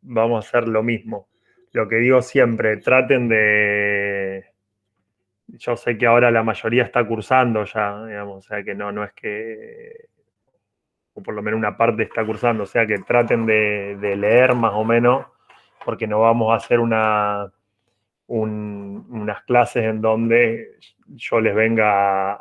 vamos a hacer lo mismo. Lo que digo siempre, traten de... Yo sé que ahora la mayoría está cursando ya, digamos, o sea que no es que... O por lo menos una parte está cursando, o sea que traten de leer más o menos, porque no vamos a hacer unas clases en donde yo les venga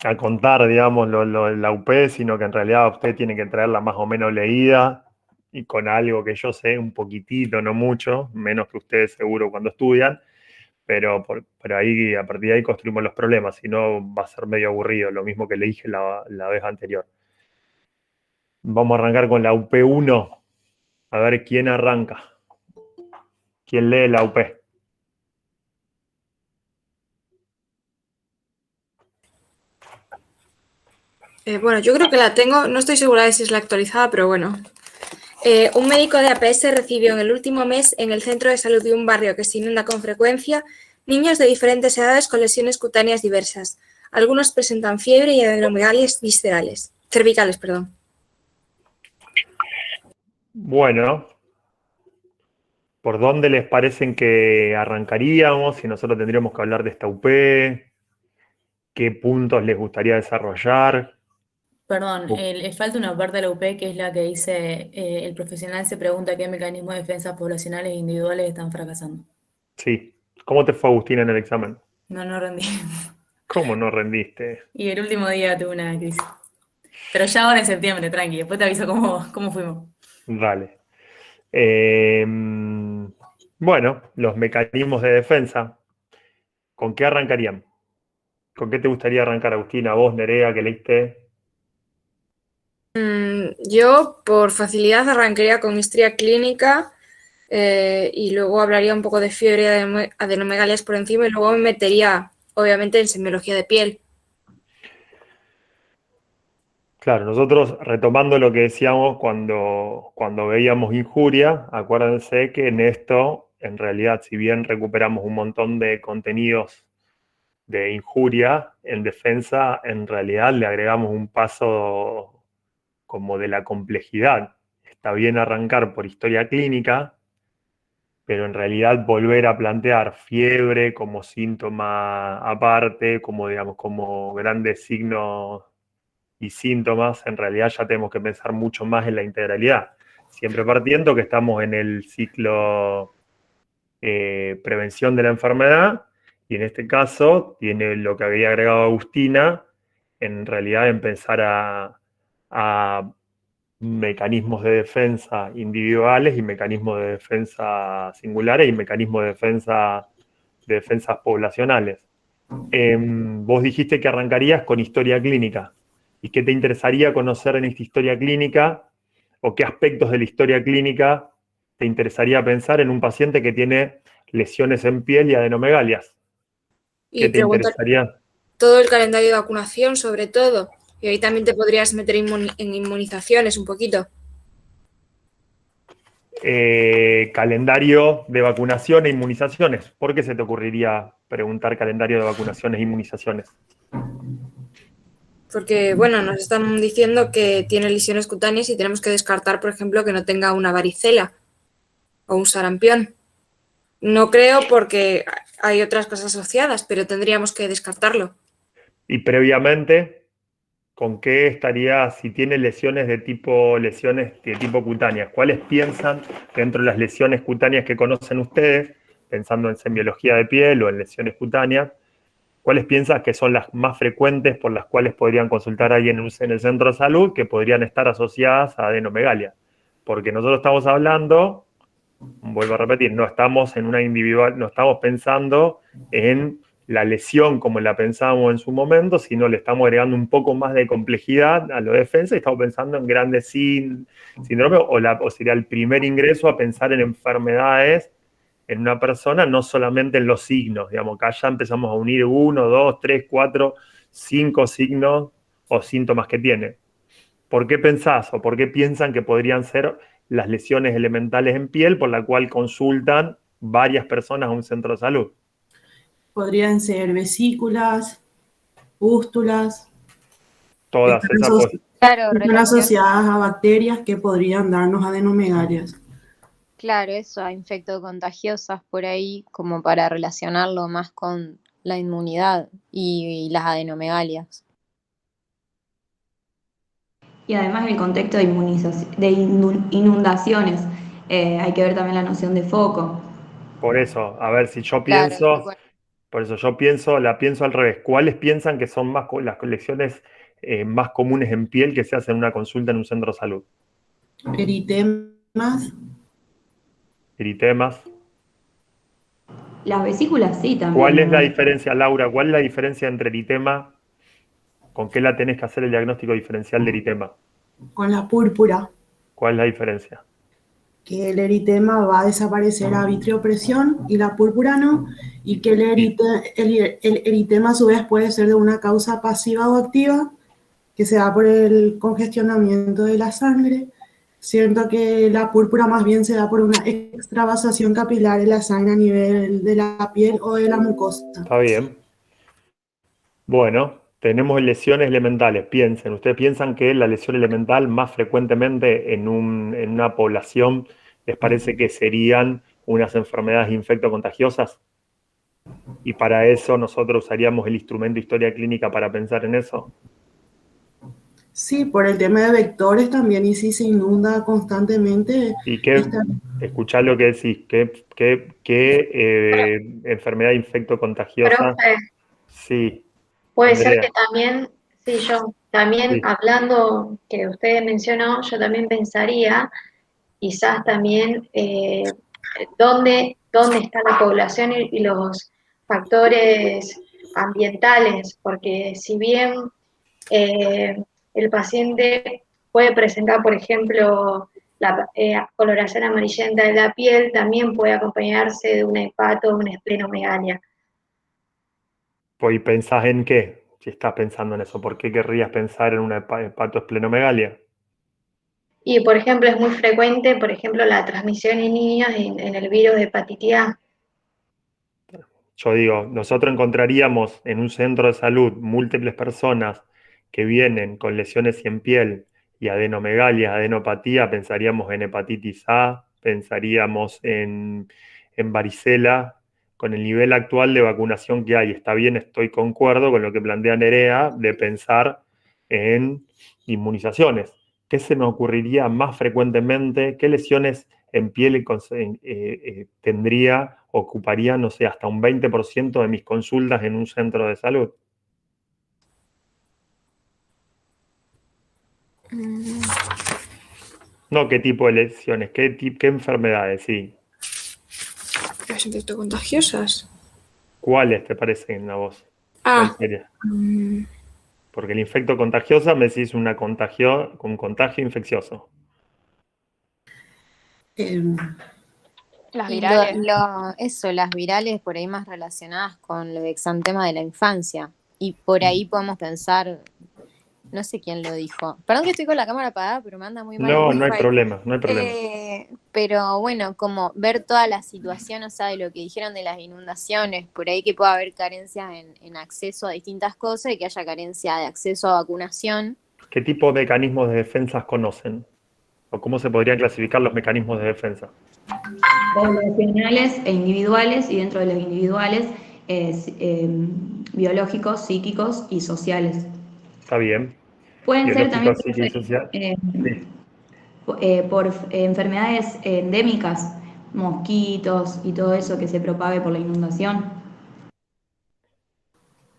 a contar, digamos, la UP, sino que en realidad usted tiene que traerla más o menos leída y con algo que yo sé un poquitito, no mucho, menos que ustedes seguro cuando estudian, pero ahí, a partir de ahí construimos los problemas, si no va a ser medio aburrido, lo mismo que le dije la vez anterior. Vamos a arrancar con la UP1, a ver quién arranca, quién lee la UP. Bueno, yo creo que la tengo, no estoy segura de si es la actualizada, pero bueno. Un médico de APS recibió en el último mes en el centro de salud de un barrio que se inunda con frecuencia niños de diferentes edades con lesiones cutáneas diversas. Algunos presentan fiebre y adenomegalias cervicales. Bueno, ¿por dónde les parecen que arrancaríamos? Si nosotros tendríamos que hablar de esta UP, ¿qué puntos les gustaría desarrollar? Perdón, le falta una parte de la UP que es la que dice, el profesional se pregunta qué mecanismos de defensa poblacionales e individuales están fracasando. Sí. ¿Cómo te fue, Agustina, en el examen? No rendí. ¿Cómo no rendiste? Y el último día tuve una crisis. Pero ya ahora en septiembre, tranqui, después te aviso cómo fuimos. Dale. Bueno, los mecanismos de defensa. ¿Con qué arrancarían? ¿Con qué te gustaría arrancar, Agustina? Vos, Nerea, que leíste. Yo, por facilidad, arrancaría con historia clínica y luego hablaría un poco de fiebre y adenomegalias por encima y luego me metería, obviamente, en semiología de piel. Claro, nosotros retomando lo que decíamos cuando veíamos Injuria, acuérdense que en esto, en realidad, si bien recuperamos un montón de contenidos de Injuria, en defensa, en realidad le agregamos un paso como de la complejidad. Está bien arrancar por historia clínica, pero en realidad volver a plantear fiebre como síntoma aparte, como digamos, como grandes signos y síntomas, en realidad ya tenemos que pensar mucho más en la integralidad. Siempre partiendo que estamos en el ciclo prevención de la enfermedad, y en este caso tiene lo que había agregado Agustina, en realidad en pensar a mecanismos de defensa individuales y mecanismos de defensa singulares y mecanismos de defensas poblacionales. Vos dijiste que arrancarías con historia clínica. ¿Y qué te interesaría conocer en esta historia clínica? ¿O qué aspectos de la historia clínica te interesaría pensar en un paciente que tiene lesiones en piel y adenomegalias? ¿Qué Y te preguntar interesaría? todo el calendario de vacunación, sobre todo. Y ahí también te podrías meter en inmunizaciones un poquito. Calendario de vacunación e inmunizaciones. ¿Por qué se te ocurriría preguntar calendario de vacunaciones e inmunizaciones? Porque, bueno, nos están diciendo que tiene lesiones cutáneas y tenemos que descartar, por ejemplo, que no tenga una varicela o un sarampión. No creo porque hay otras cosas asociadas, pero tendríamos que descartarlo. Y previamente, ¿con qué estaría, si tiene lesiones de tipo cutáneas? ¿Cuáles piensan dentro de las lesiones cutáneas que conocen ustedes, pensando en semiología de piel o en lesiones cutáneas? ¿Cuáles piensas que son las más frecuentes por las cuales podrían consultar a alguien en el centro de salud que podrían estar asociadas a adenomegalia? Porque nosotros estamos hablando, vuelvo a repetir, no estamos en una individual, no estamos pensando en la lesión como la pensábamos en su momento, sino le estamos agregando un poco más de complejidad a la defensa y estamos pensando en grandes síndromes o sería el primer ingreso a pensar en enfermedades en una persona, no solamente en los signos, digamos, acá ya empezamos a unir 1, 2, 3, 4, 5 signos o síntomas que tiene. ¿Por qué pensás o por qué piensan que podrían ser las lesiones elementales en piel por la cual consultan varias personas a un centro de salud? Podrían ser vesículas, pústulas. Todas esas Claro, Están asociadas a bacterias que podrían darnos adenomegalias. claro, eso, a infectocontagiosas por ahí, como para relacionarlo más con la inmunidad y las adenomegalias. Y además en el contexto de, inundaciones, hay que ver también la noción de foco. Por eso, a ver, si yo Claro, pienso, por eso yo pienso, la pienso al revés. ¿Cuáles piensan que son más las lesiones más comunes en piel que se hacen en una consulta en un centro de salud? Eritemas. Eritemas. Las vesículas sí ¿Cuál es la también. diferencia, Laura? ¿Cuál es la diferencia entre eritema? ¿Con qué la tenés que hacer el diagnóstico diferencial de eritema? Con la púrpura. ¿Cuál es la diferencia? Que el eritema va a desaparecer a vitriopresión y la púrpura no, y que el eritema a su vez puede ser de una causa pasiva o activa, que se da por el congestionamiento de la sangre, siento que la púrpura más bien se da por una extravasación capilar en la sangre a nivel de la piel o de la mucosa. Está bien. Bueno, tenemos lesiones elementales. Piensen, ¿ustedes piensan que la lesión elemental más frecuentemente en una población les parece que serían unas enfermedades infectocontagiosas? Y para eso nosotros usaríamos el instrumento historia clínica para pensar en eso. Sí, por el tema de vectores también, y si se inunda constantemente. ¿Y qué, escuchá lo que decís, qué enfermedad infectocontagiosa? Profe, Sí, puede ser Andrea, que también, sí, yo también sí. hablando que usted mencionó, yo también pensaría, quizás también dónde está la población y los factores ambientales, porque si bien eh, el paciente puede presentar, por ejemplo, la coloración amarillenta de la piel, también puede acompañarse de un hepato o una esplenomegalia. Pues, ¿y pensás en qué? Si estás pensando en eso, ¿por qué querrías pensar en una hepatoesplenomegalia? Y, por ejemplo, es muy frecuente, por ejemplo, la transmisión en niños en el virus de hepatitis A. Yo digo, nosotros encontraríamos en un centro de salud múltiples personas que vienen con lesiones en piel y adenomegalias, adenopatía, pensaríamos en hepatitis A, pensaríamos en varicela, con el nivel actual de vacunación que hay. Está bien, estoy concuerdo con lo que plantea Nerea de pensar en inmunizaciones. ¿Qué se me ocurriría más frecuentemente? ¿Qué lesiones en piel ocuparía, no sé, hasta un 20% de mis consultas en un centro de salud? No, ¿qué tipo de lesiones? ¿Qué enfermedades? Sí. Las infectocontagiosas. ¿Cuáles te parecen a vos? Ah, ¿Cuál sería? Porque el infecto contagiosa me decís un contagio infeccioso. Las Y virales. Eso, las virales por ahí más relacionadas con lo de exantema de la infancia. Y por ahí podemos pensar, no sé quién lo dijo. Perdón que estoy con la cámara apagada, pero me anda muy mal el No, no hay wifi. problema, no hay problema. Pero bueno, como ver toda la situación, o sea, de lo que dijeron de las inundaciones, por ahí que pueda haber carencias en acceso a distintas cosas y que haya carencia de acceso a vacunación. ¿Qué tipo de mecanismos de defensa conocen? ¿O cómo se podrían clasificar los mecanismos de defensa? Poblacionales e individuales, y dentro de los individuales, biológicos, psíquicos y sociales. Está bien. Pueden ser también, Biológico, psíquico y social. Sí. por enfermedades endémicas, mosquitos y todo eso que se propague por la inundación.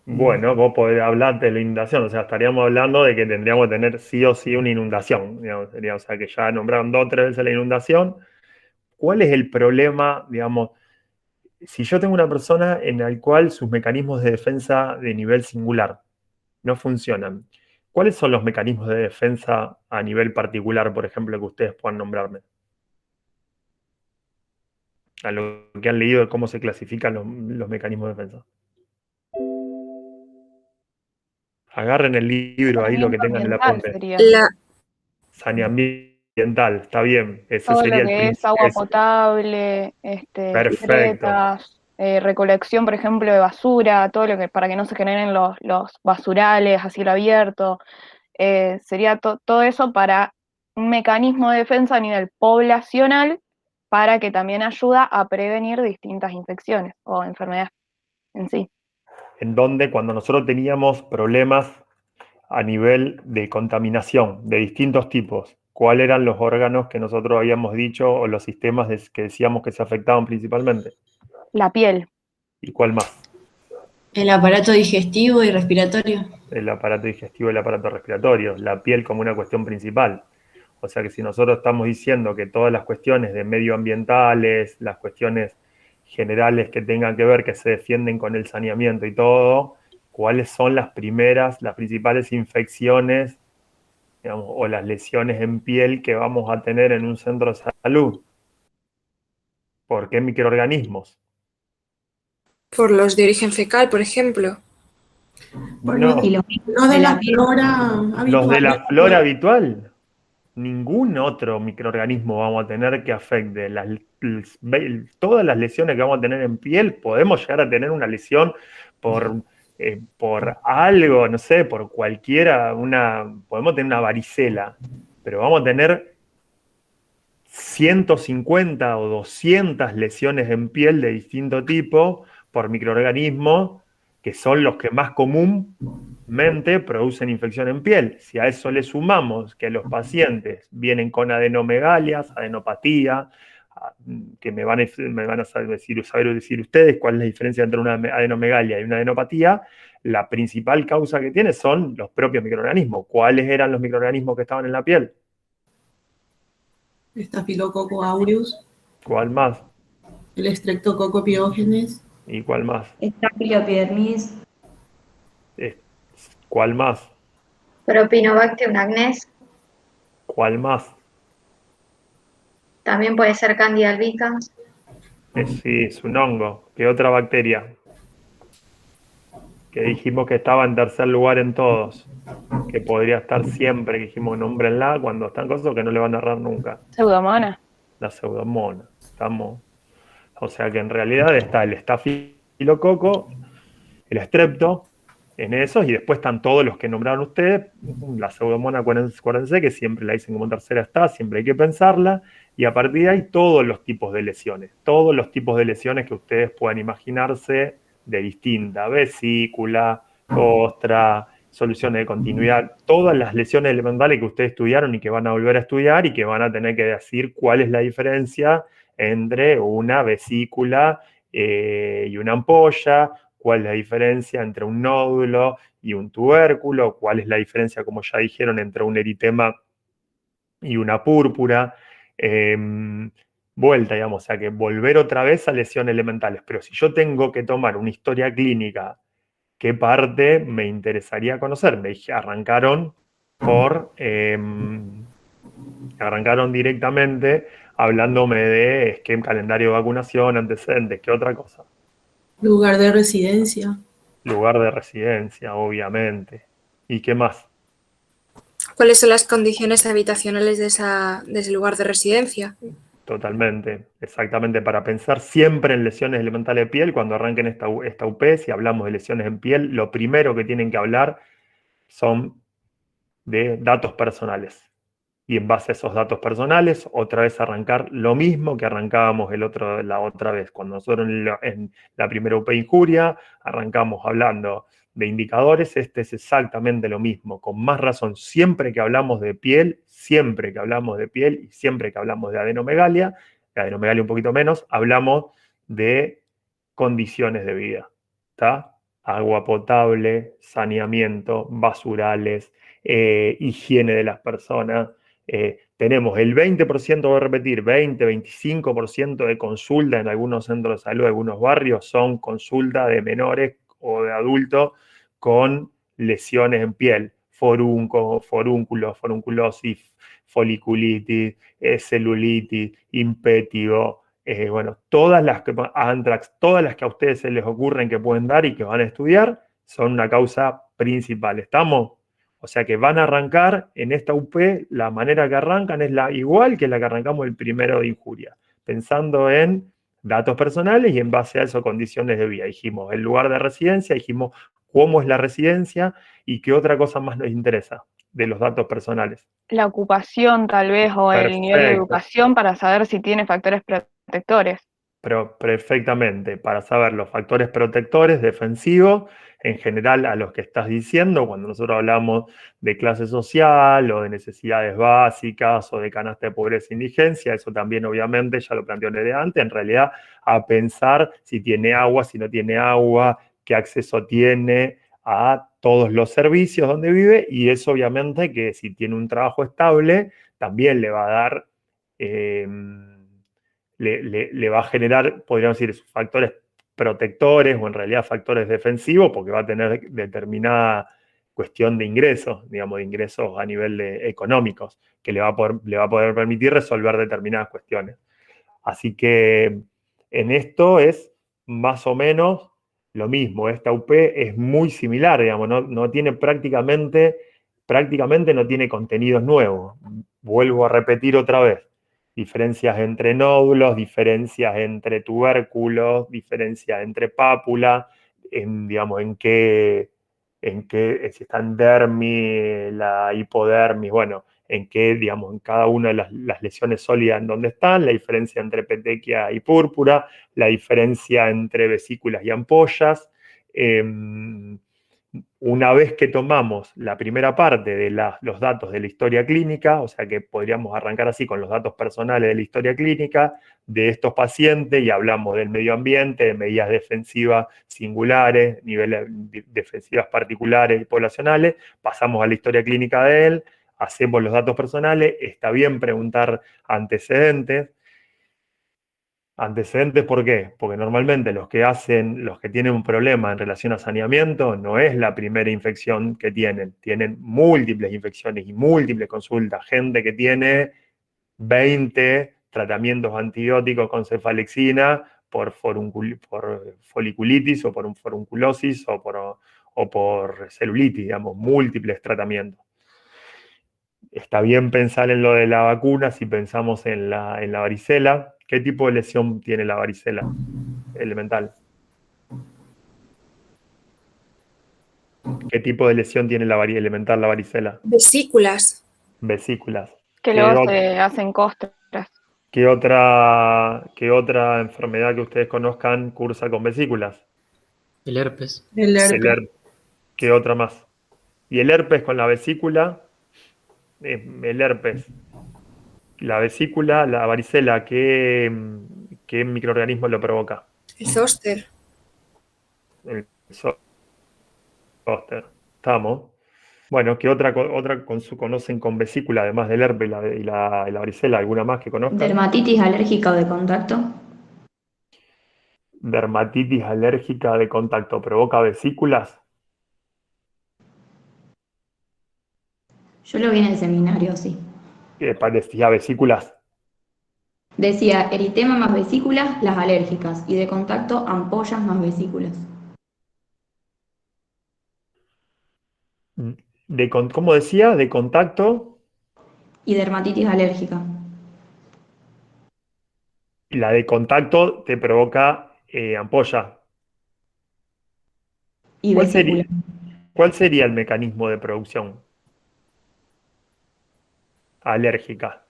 Bueno, vos podés hablar de la inundación, o sea, estaríamos hablando de que tendríamos que tener sí o sí una inundación, digamos, o sea, que ya nombraron 2 o 3 veces la inundación. ¿Cuál es el problema, digamos, si yo tengo una persona en la cual sus mecanismos de defensa de nivel singular no funcionan? ¿Cuáles son los mecanismos de defensa a nivel particular, por ejemplo, que ustedes puedan nombrarme? A lo que han leído de cómo se clasifican los mecanismos de defensa. Agarren el libro ahí, lo que Saneamiento tengan en el ambiental apunte. sería. Saneamiento, está bien. Ese Todo sería lo el que es principio. agua potable, Perfecto. piletas, recolección, por ejemplo, de basura, todo lo que para que no se generen los basurales a cielo abierto, sería todo eso para un mecanismo de defensa a nivel poblacional para que también ayuda a prevenir distintas infecciones o enfermedades en sí. En donde cuando nosotros teníamos problemas a nivel de contaminación de distintos tipos, ¿cuáles eran los órganos que nosotros habíamos dicho o los sistemas que decíamos que se afectaban principalmente? La piel. ¿Y cuál más? El aparato digestivo y respiratorio. El aparato digestivo y el aparato respiratorio, la piel como una cuestión principal. O sea que si nosotros estamos diciendo que todas las cuestiones de medioambientales, las cuestiones generales que tengan que ver, que se defienden con el saneamiento y todo, ¿cuáles son las principales infecciones, digamos, o las lesiones en piel que vamos a tener en un centro de salud? ¿Por qué microorganismos? Por los de origen fecal, por ejemplo. No, Y los Los de de la la piel. flora los de la habitual. flora habitual. Ningún otro microorganismo vamos a tener que afecte todas las lesiones que vamos a tener en piel. Podemos llegar a tener una lesión por algo, no sé, por cualquiera, podemos tener una varicela, pero vamos a tener 150 o 200 lesiones en piel de distinto tipo por microorganismos que son los que más comúnmente producen infección en piel. Si a eso le sumamos que los pacientes vienen con adenomegalias, adenopatía, que me van a saber decir ustedes cuál es la diferencia entre una adenomegalia y una adenopatía, la principal causa que tiene son los propios microorganismos. ¿Cuáles eran los microorganismos que estaban en la piel? Staphylococcus aureus, ¿Cuál más? el Streptococcus pyogenes, ¿Y cuál más? Estafilopidermis, ¿Cuál más? Propinobacterium acnes, ¿Cuál más? también puede ser Candida albicans. Sí, es un hongo. ¿Qué otra bacteria? Que dijimos que estaba en tercer lugar en todos. Que podría estar siempre, que dijimos nómbrenla cuando están cosas que no le van a errar nunca. Pseudomonas. La pseudomonas. O sea que en realidad está el estafilococo, el estrepto, en esos, y después están todos los que nombraron ustedes. La pseudomonas, acuérdense que siempre la dicen como tercera está, siempre hay que pensarla, y a partir de ahí todos los tipos de lesiones que ustedes puedan imaginarse de distinta, vesícula, costra, soluciones de continuidad, todas las lesiones elementales que ustedes estudiaron y que van a volver a estudiar y que van a tener que decir cuál es la diferencia entre una vesícula y una ampolla, cuál es la diferencia entre un nódulo y un tubérculo, cuál es la diferencia, como ya dijeron, entre un eritema y una púrpura. Vuelta, digamos, o sea que volver otra vez a lesiones elementales. Pero si yo tengo que tomar una historia clínica, ¿qué parte me interesaría conocer? Arrancaron directamente hablándome de esquema, calendario de vacunación, antecedentes, ¿qué otra cosa? lugar de residencia. Lugar de residencia, obviamente. ¿Y qué más? ¿Cuáles son las condiciones habitacionales de ese lugar de residencia? Totalmente, exactamente, para pensar siempre en lesiones elementales de piel, cuando arranquen esta UP, si hablamos de lesiones en piel, lo primero que tienen que hablar son de datos personales. Y en base a esos datos personales, otra vez arrancar lo mismo que arrancábamos la otra vez. Cuando nosotros en la primera UP injuria arrancamos hablando de indicadores, este es exactamente lo mismo, con más razón. Siempre que hablamos de piel y siempre que hablamos de adenomegalia un poquito menos, hablamos de condiciones de vida. ¿Está? Agua potable, saneamiento, basurales, higiene de las personas. Tenemos el 20%, voy a repetir, 20-25% de consulta en algunos centros de salud, en algunos barrios, son consultas de menores o de adultos con lesiones en piel, forúnculos, forunculosis, foliculitis, celulitis, impétigo, bueno, todas las que anthrax, todas las que a ustedes se les ocurren que pueden dar y que van a estudiar, son una causa principal. ¿Estamos? O sea que van a arrancar en esta UP, la manera que arrancan es igual que la que arrancamos el primero de injuria, pensando en datos personales y en base a eso condiciones de vida. Dijimos el lugar de residencia, dijimos cómo es la residencia y qué otra cosa más nos interesa. de los datos personales. La ocupación tal vez o el nivel de Perfecto. educación para saber si tiene factores protectores. Pero perfectamente, para saber los factores protectores, defensivos, en general a los que estás diciendo, cuando nosotros hablamos de clase social o de necesidades básicas o de canasta de pobreza e indigencia, eso también obviamente, ya lo planteó desde antes, en realidad a pensar si tiene agua, si no tiene agua, qué acceso tiene a todos los servicios donde vive, y eso obviamente que si tiene un trabajo estable, también le va a dar... le va a generar, podríamos decir, factores protectores o en realidad factores defensivos, porque va a tener determinada cuestión de ingresos, digamos, de ingresos a nivel económicos, que le va a poder permitir resolver determinadas cuestiones. Así que en esto es más o menos lo mismo. Esta UP es muy similar, digamos, no tiene prácticamente no tiene contenidos nuevos. Vuelvo a repetir otra vez. Diferencias entre nódulos, diferencias entre tubérculos, diferencias entre pápula, digamos, si está en dermis, la hipodermis, bueno, en qué, digamos, en cada una de las lesiones sólidas en donde están, la diferencia entre petequia y púrpura, la diferencia entre vesículas y ampollas. Una vez que tomamos la primera parte de los datos de la historia clínica, o sea que podríamos arrancar así con los datos personales de la historia clínica de estos pacientes y hablamos del medio ambiente, de medidas defensivas singulares, niveles defensivas particulares y poblacionales, pasamos a la historia clínica de él, hacemos los datos personales, está bien preguntar antecedentes. ¿Antecedentes por qué? Porque normalmente los que tienen un problema en relación a saneamiento no es la primera infección que tienen múltiples infecciones y múltiples consultas, gente que tiene 20 tratamientos antibióticos con cefalexina por foliculitis o por un forunculosis o por celulitis, digamos, múltiples tratamientos. Está bien pensar en lo de la vacuna si pensamos en la varicela. ¿Qué tipo de lesión tiene la varicela elemental? ¿Qué tipo de lesión tiene elemental la varicela? Vesículas. Vesículas. Que luego se hacen costras. ¿Qué otra enfermedad que ustedes conozcan cursa con vesículas? El herpes. El herpes. ¿Qué otra más? Y el herpes con la vesícula, el herpes, la vesícula, la varicela, ¿qué microorganismo lo provoca? El zóster. El zóster. Estamos. Bueno, ¿qué otra conocen con vesícula, además del herpes y la varicela? ¿Alguna más que conozcan? ¿Dermatitis alérgica o de contacto? Dermatitis alérgica de contacto, ¿provoca vesículas? Yo lo vi en el seminario, sí. Decía vesículas. Decía eritema más vesículas, las alérgicas, y de contacto ampollas más vesículas. ¿Cómo decía? De contacto. Y dermatitis alérgica. Y la de contacto te provoca ampolla. Y vesícula. ¿Cuál sería el mecanismo de producción alérgica?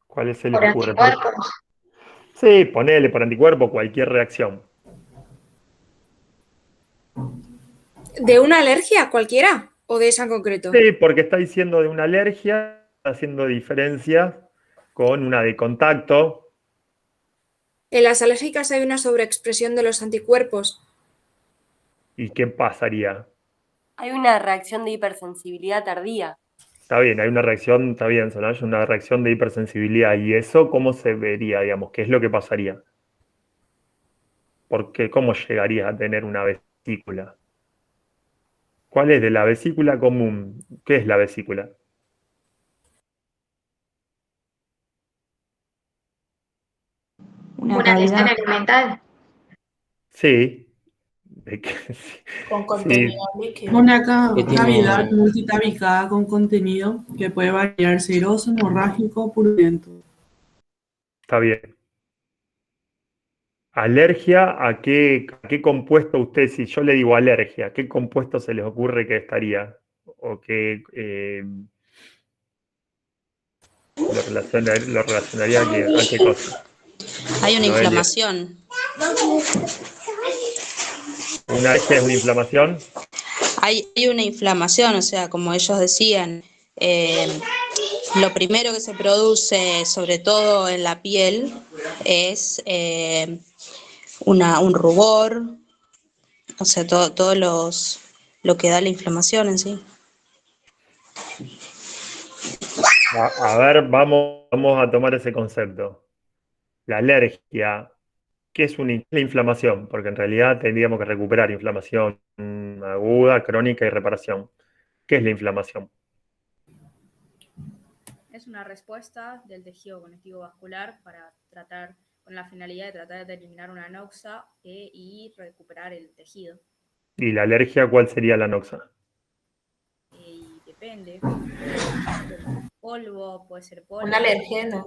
¿Cuál se les Por ocurre? anticuerpos. Sí, ponele por anticuerpo cualquier reacción. ¿De una alergia cualquiera o de esa en concreto? Sí, porque está diciendo de una alergia, está haciendo diferencias con una de contacto. En las alérgicas hay una sobreexpresión de los anticuerpos. ¿Y qué pasaría? Hay una reacción de hipersensibilidad tardía. Está bien, hay una reacción, está bien, Solange, una reacción de hipersensibilidad. ¿Y eso cómo se vería, digamos? ¿Qué es lo que pasaría? Porque ¿cómo llegarías a tener una vesícula? ¿Cuál es de la vesícula común? ¿Qué es la vesícula? Una lesión elemental. Sí. Con contenido líquido. Una Que tiene- cavidad multitabicada con contenido que puede variar seroso, hemorrágico o purulento. Está bien. ¿Alergia a qué compuesto usted, si yo le digo alergia, qué compuesto se les ocurre que estaría? ¿O qué lo relacionaría a qué cosa? Hay una Noelia. inflamación. ¿Una alergia es una inflamación? Hay una inflamación, o sea, como ellos decían, lo primero que se produce, sobre todo en la piel, es un rubor, o sea, todo lo que da la inflamación en sí. A ver, vamos a tomar ese concepto. La alergia, ¿qué es la inflamación? Porque en realidad tendríamos que recuperar inflamación aguda, crónica y reparación. ¿Qué es la inflamación? Es una respuesta del tejido conectivo vascular para tratar, con la finalidad de tratar de eliminar una noxa y recuperar el tejido. ¿Y la alergia cuál sería la noxa? Y depende. Polvo, puede ser polvo. Un alergeno.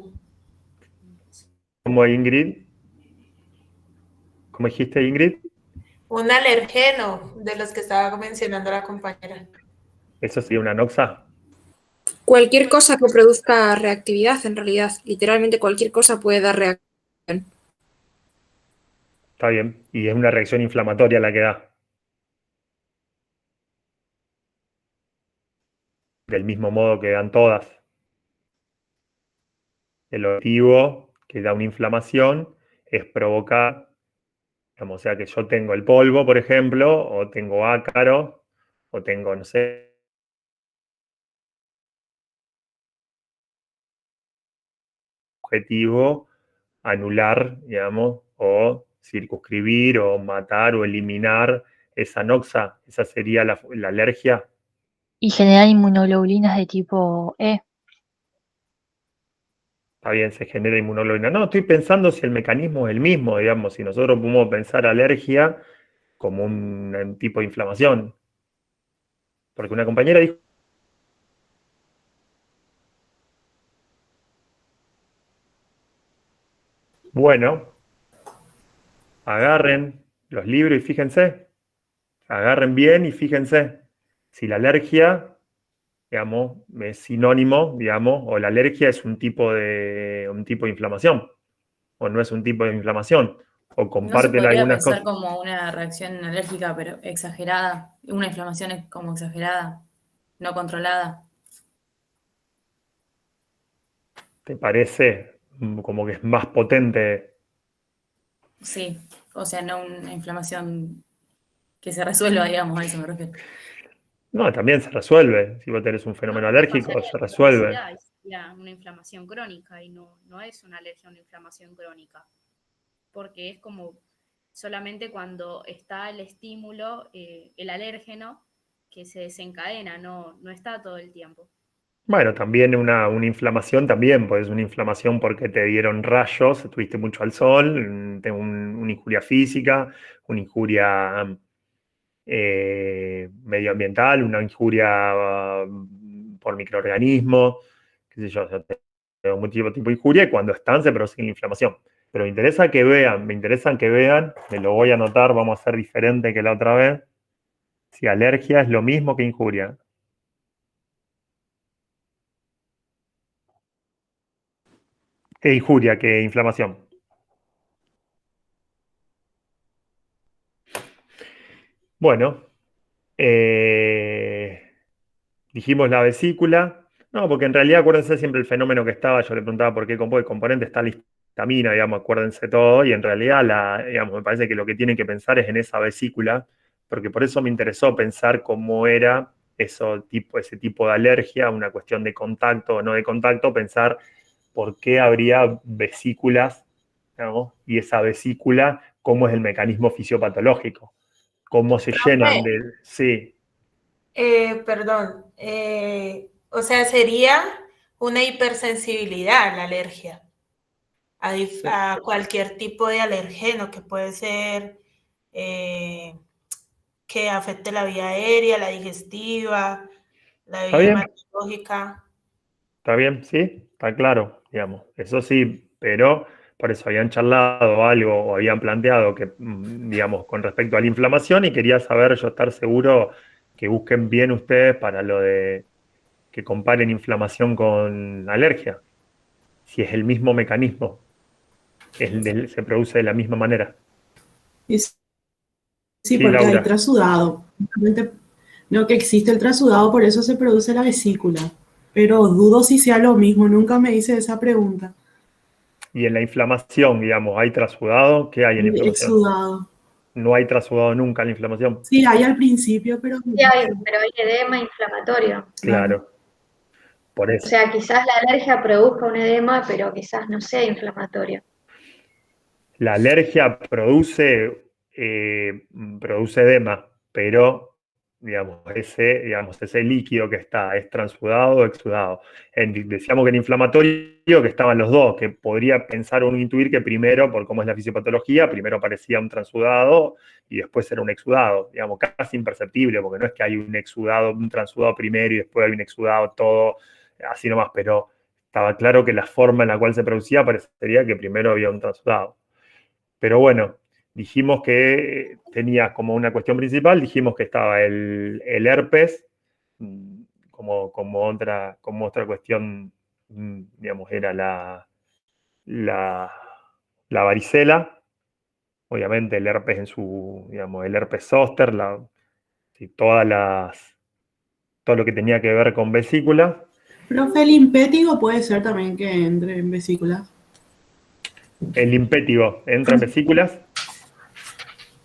¿Cómo Ingrid? ¿Cómo dijiste, Ingrid? Un alergeno de los que estaba mencionando la compañera. ¿Eso sería una noxa? Cualquier cosa que produzca reactividad, en realidad. Literalmente cualquier cosa puede dar reacción. Está bien. Y es una reacción inflamatoria la que da. Del mismo modo que dan todas. El objetivo que da una inflamación es provocar, digamos, o sea que yo tengo el polvo, por ejemplo, o tengo ácaro, o tengo, no sé, objetivo anular, digamos, o circunscribir, o matar, o eliminar esa noxa. Esa sería la alergia. Y generar inmunoglobulinas de tipo E. Está bien, se genera inmunoglobulina. No, estoy pensando si el mecanismo es el mismo, digamos, si nosotros podemos pensar alergia como un tipo de inflamación. Porque una compañera dijo, bueno, agarren los libros y fíjense, agarren bien y fíjense si la alergia, digamos, es sinónimo, digamos, o la alergia es un tipo de inflamación, o no es un tipo de inflamación, o No se comparten podría algunas pensar cosas. como una reacción alérgica, pero exagerada, una inflamación es como exagerada, no controlada. ¿Te parece como que es más potente? Sí, o sea, no una inflamación que se resuelva, digamos, a eso me refiero. No, también se resuelve. Si vos tenés un fenómeno alérgico, se resuelve. Sería una inflamación crónica y no es una alergia a una inflamación crónica. Porque es como solamente cuando está el estímulo, el alérgeno, que se desencadena, no está todo el tiempo. Bueno, también una inflamación también, pues una inflamación porque te dieron rayos, estuviste mucho al sol, una injuria física, una injuria medioambiental, una injuria por microorganismos, qué sé yo, o sea, tengo un tipo de injuria y cuando están se produce la inflamación. Pero me interesa que vean, me lo voy a anotar, vamos a hacer diferente que la otra vez, si alergia es lo mismo que injuria. Que injuria, que inflamación. Bueno, dijimos la vesícula. No, porque en realidad acuérdense siempre el fenómeno que estaba, yo le preguntaba por qué componente está la histamina, digamos, acuérdense todo, y en realidad digamos, me parece que lo que tienen que pensar es en esa vesícula, porque por eso me interesó pensar cómo era ese tipo de alergia, una cuestión de contacto o no de contacto, pensar por qué habría vesículas, digamos, y esa vesícula, cómo es el mecanismo fisiopatológico, cómo se llenan Profe, de... Sí, perdón, o sea, sería una hipersensibilidad la alergia a cualquier tipo de alergeno que puede ser que afecte la vía aérea, la digestiva, la ¿está vía bien? hematológica. ¿Está bien? ¿Sí? Está claro, digamos. Eso sí, pero Por eso habían charlado algo o habían planteado que, digamos, con respecto a la inflamación, y quería saber, yo estar seguro que busquen bien ustedes para lo de que comparen inflamación con alergia, si es el mismo mecanismo, se produce de la misma manera. Y sí, Sí, porque hay Laura. trasudado. No que existe el trasudado, por eso se produce la vesícula. Pero dudo si sea lo mismo, nunca me hice esa pregunta. Y en la inflamación, digamos, ¿hay trasudado? ¿Qué hay en la inflamación? Exudado. No hay trasudado nunca en la inflamación. Sí, hay al principio, pero... Sí, pero hay edema inflamatorio. Claro. Por O eso. sea, quizás la alergia produzca un edema, pero quizás no sea inflamatorio. La alergia produce edema, pero digamos, ese líquido que está, ¿es transudado o exudado? Decíamos que en inflamatorio que estaban los dos, que podría pensar o intuir que primero, por cómo es la fisiopatología, primero parecía un transudado y después era un exudado, digamos, casi imperceptible, porque no es que hay un exudado, un transudado primero y después hay un exudado, todo así nomás, pero estaba claro que la forma en la cual se producía parecería que primero había un transudado. Pero bueno, dijimos que tenía como una cuestión principal, dijimos que estaba el herpes como otra cuestión, digamos, era la varicela, obviamente el herpes en su, digamos, el herpes zóster, todo lo que tenía que ver con vesícula. Profe, el impétigo puede ser también que entre en vesículas. El impétigo entra en vesículas.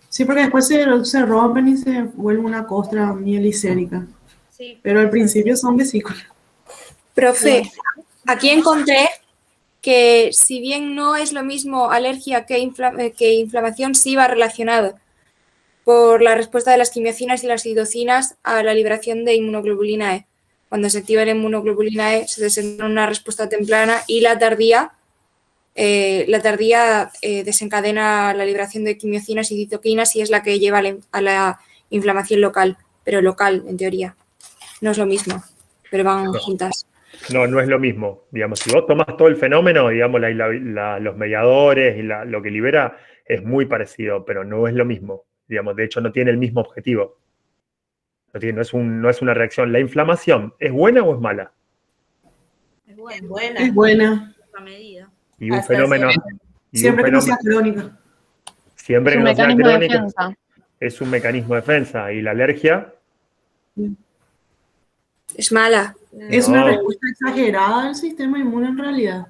Sí, porque después se rompen y se vuelve una costra mielicérica. Sí. Pero al principio son vesículas. Profe, aquí encontré que si bien no es lo mismo alergia que inflamación, sí va relacionado por la respuesta de las quimiocinas y las citocinas a la liberación de inmunoglobulina E. Cuando se activa la inmunoglobulina E se desencadena una respuesta temprana y la tardía desencadena la liberación de quimiocinas y citoquinas y es la que lleva a la inflamación local, pero local en teoría. No es lo mismo, pero van juntas. No es lo mismo. Digamos, si vos tomás todo el fenómeno, digamos, los mediadores y lo que libera es muy parecido, pero no es lo mismo. Digamos, de hecho, no tiene el mismo objetivo. No es una reacción. ¿La inflamación es buena o es mala? Es buena. Es buena. A medida. Y un fenómeno... Siempre que no sea crónica. Siempre Es que un no sea mecanismo de crónica. defensa. Es un mecanismo de defensa. ¿Y la alergia? Es mala. Es una respuesta exagerada del sistema inmune en realidad.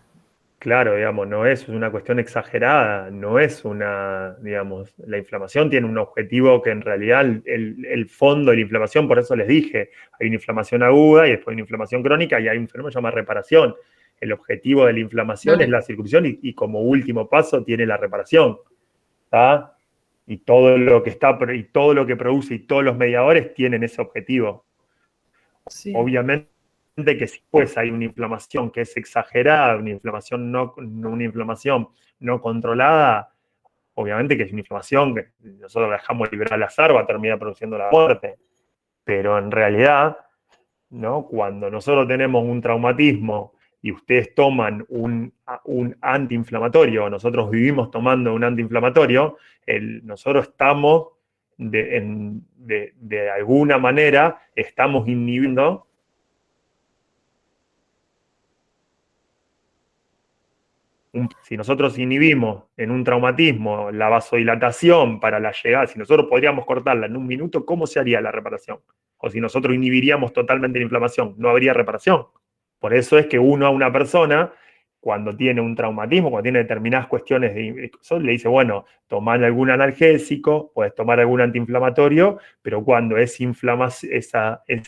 Claro, digamos, no es una cuestión exagerada, no es una, digamos, la inflamación tiene un objetivo que en realidad el fondo de la inflamación, por eso les dije, hay una inflamación aguda y después una inflamación crónica y hay un fenómeno que se llama reparación. El objetivo de la inflamación es la circuncisión y como último paso tiene la reparación, ¿tá? Y todo lo que produce y todos los mediadores tienen ese objetivo. Sí. Obviamente que si pues hay una inflamación que es exagerada, una inflamación no controlada, obviamente que es una inflamación que nosotros dejamos liberar al azar, va a terminar produciendo la muerte. Pero en realidad, ¿no? Cuando nosotros tenemos un traumatismo y ustedes toman un antiinflamatorio, nosotros vivimos tomando un antiinflamatorio, nosotros estamos, de alguna manera, estamos inhibiendo si nosotros inhibimos en un traumatismo la vasodilatación para la llegada, si nosotros podríamos cortarla en un minuto, ¿cómo se haría la reparación? O si nosotros inhibiríamos totalmente la inflamación, no habría reparación. Por eso es que uno a una persona, cuando tiene un traumatismo, cuando tiene determinadas cuestiones, le dice, bueno, tomar algún analgésico, puedes tomar algún antiinflamatorio, pero cuando ese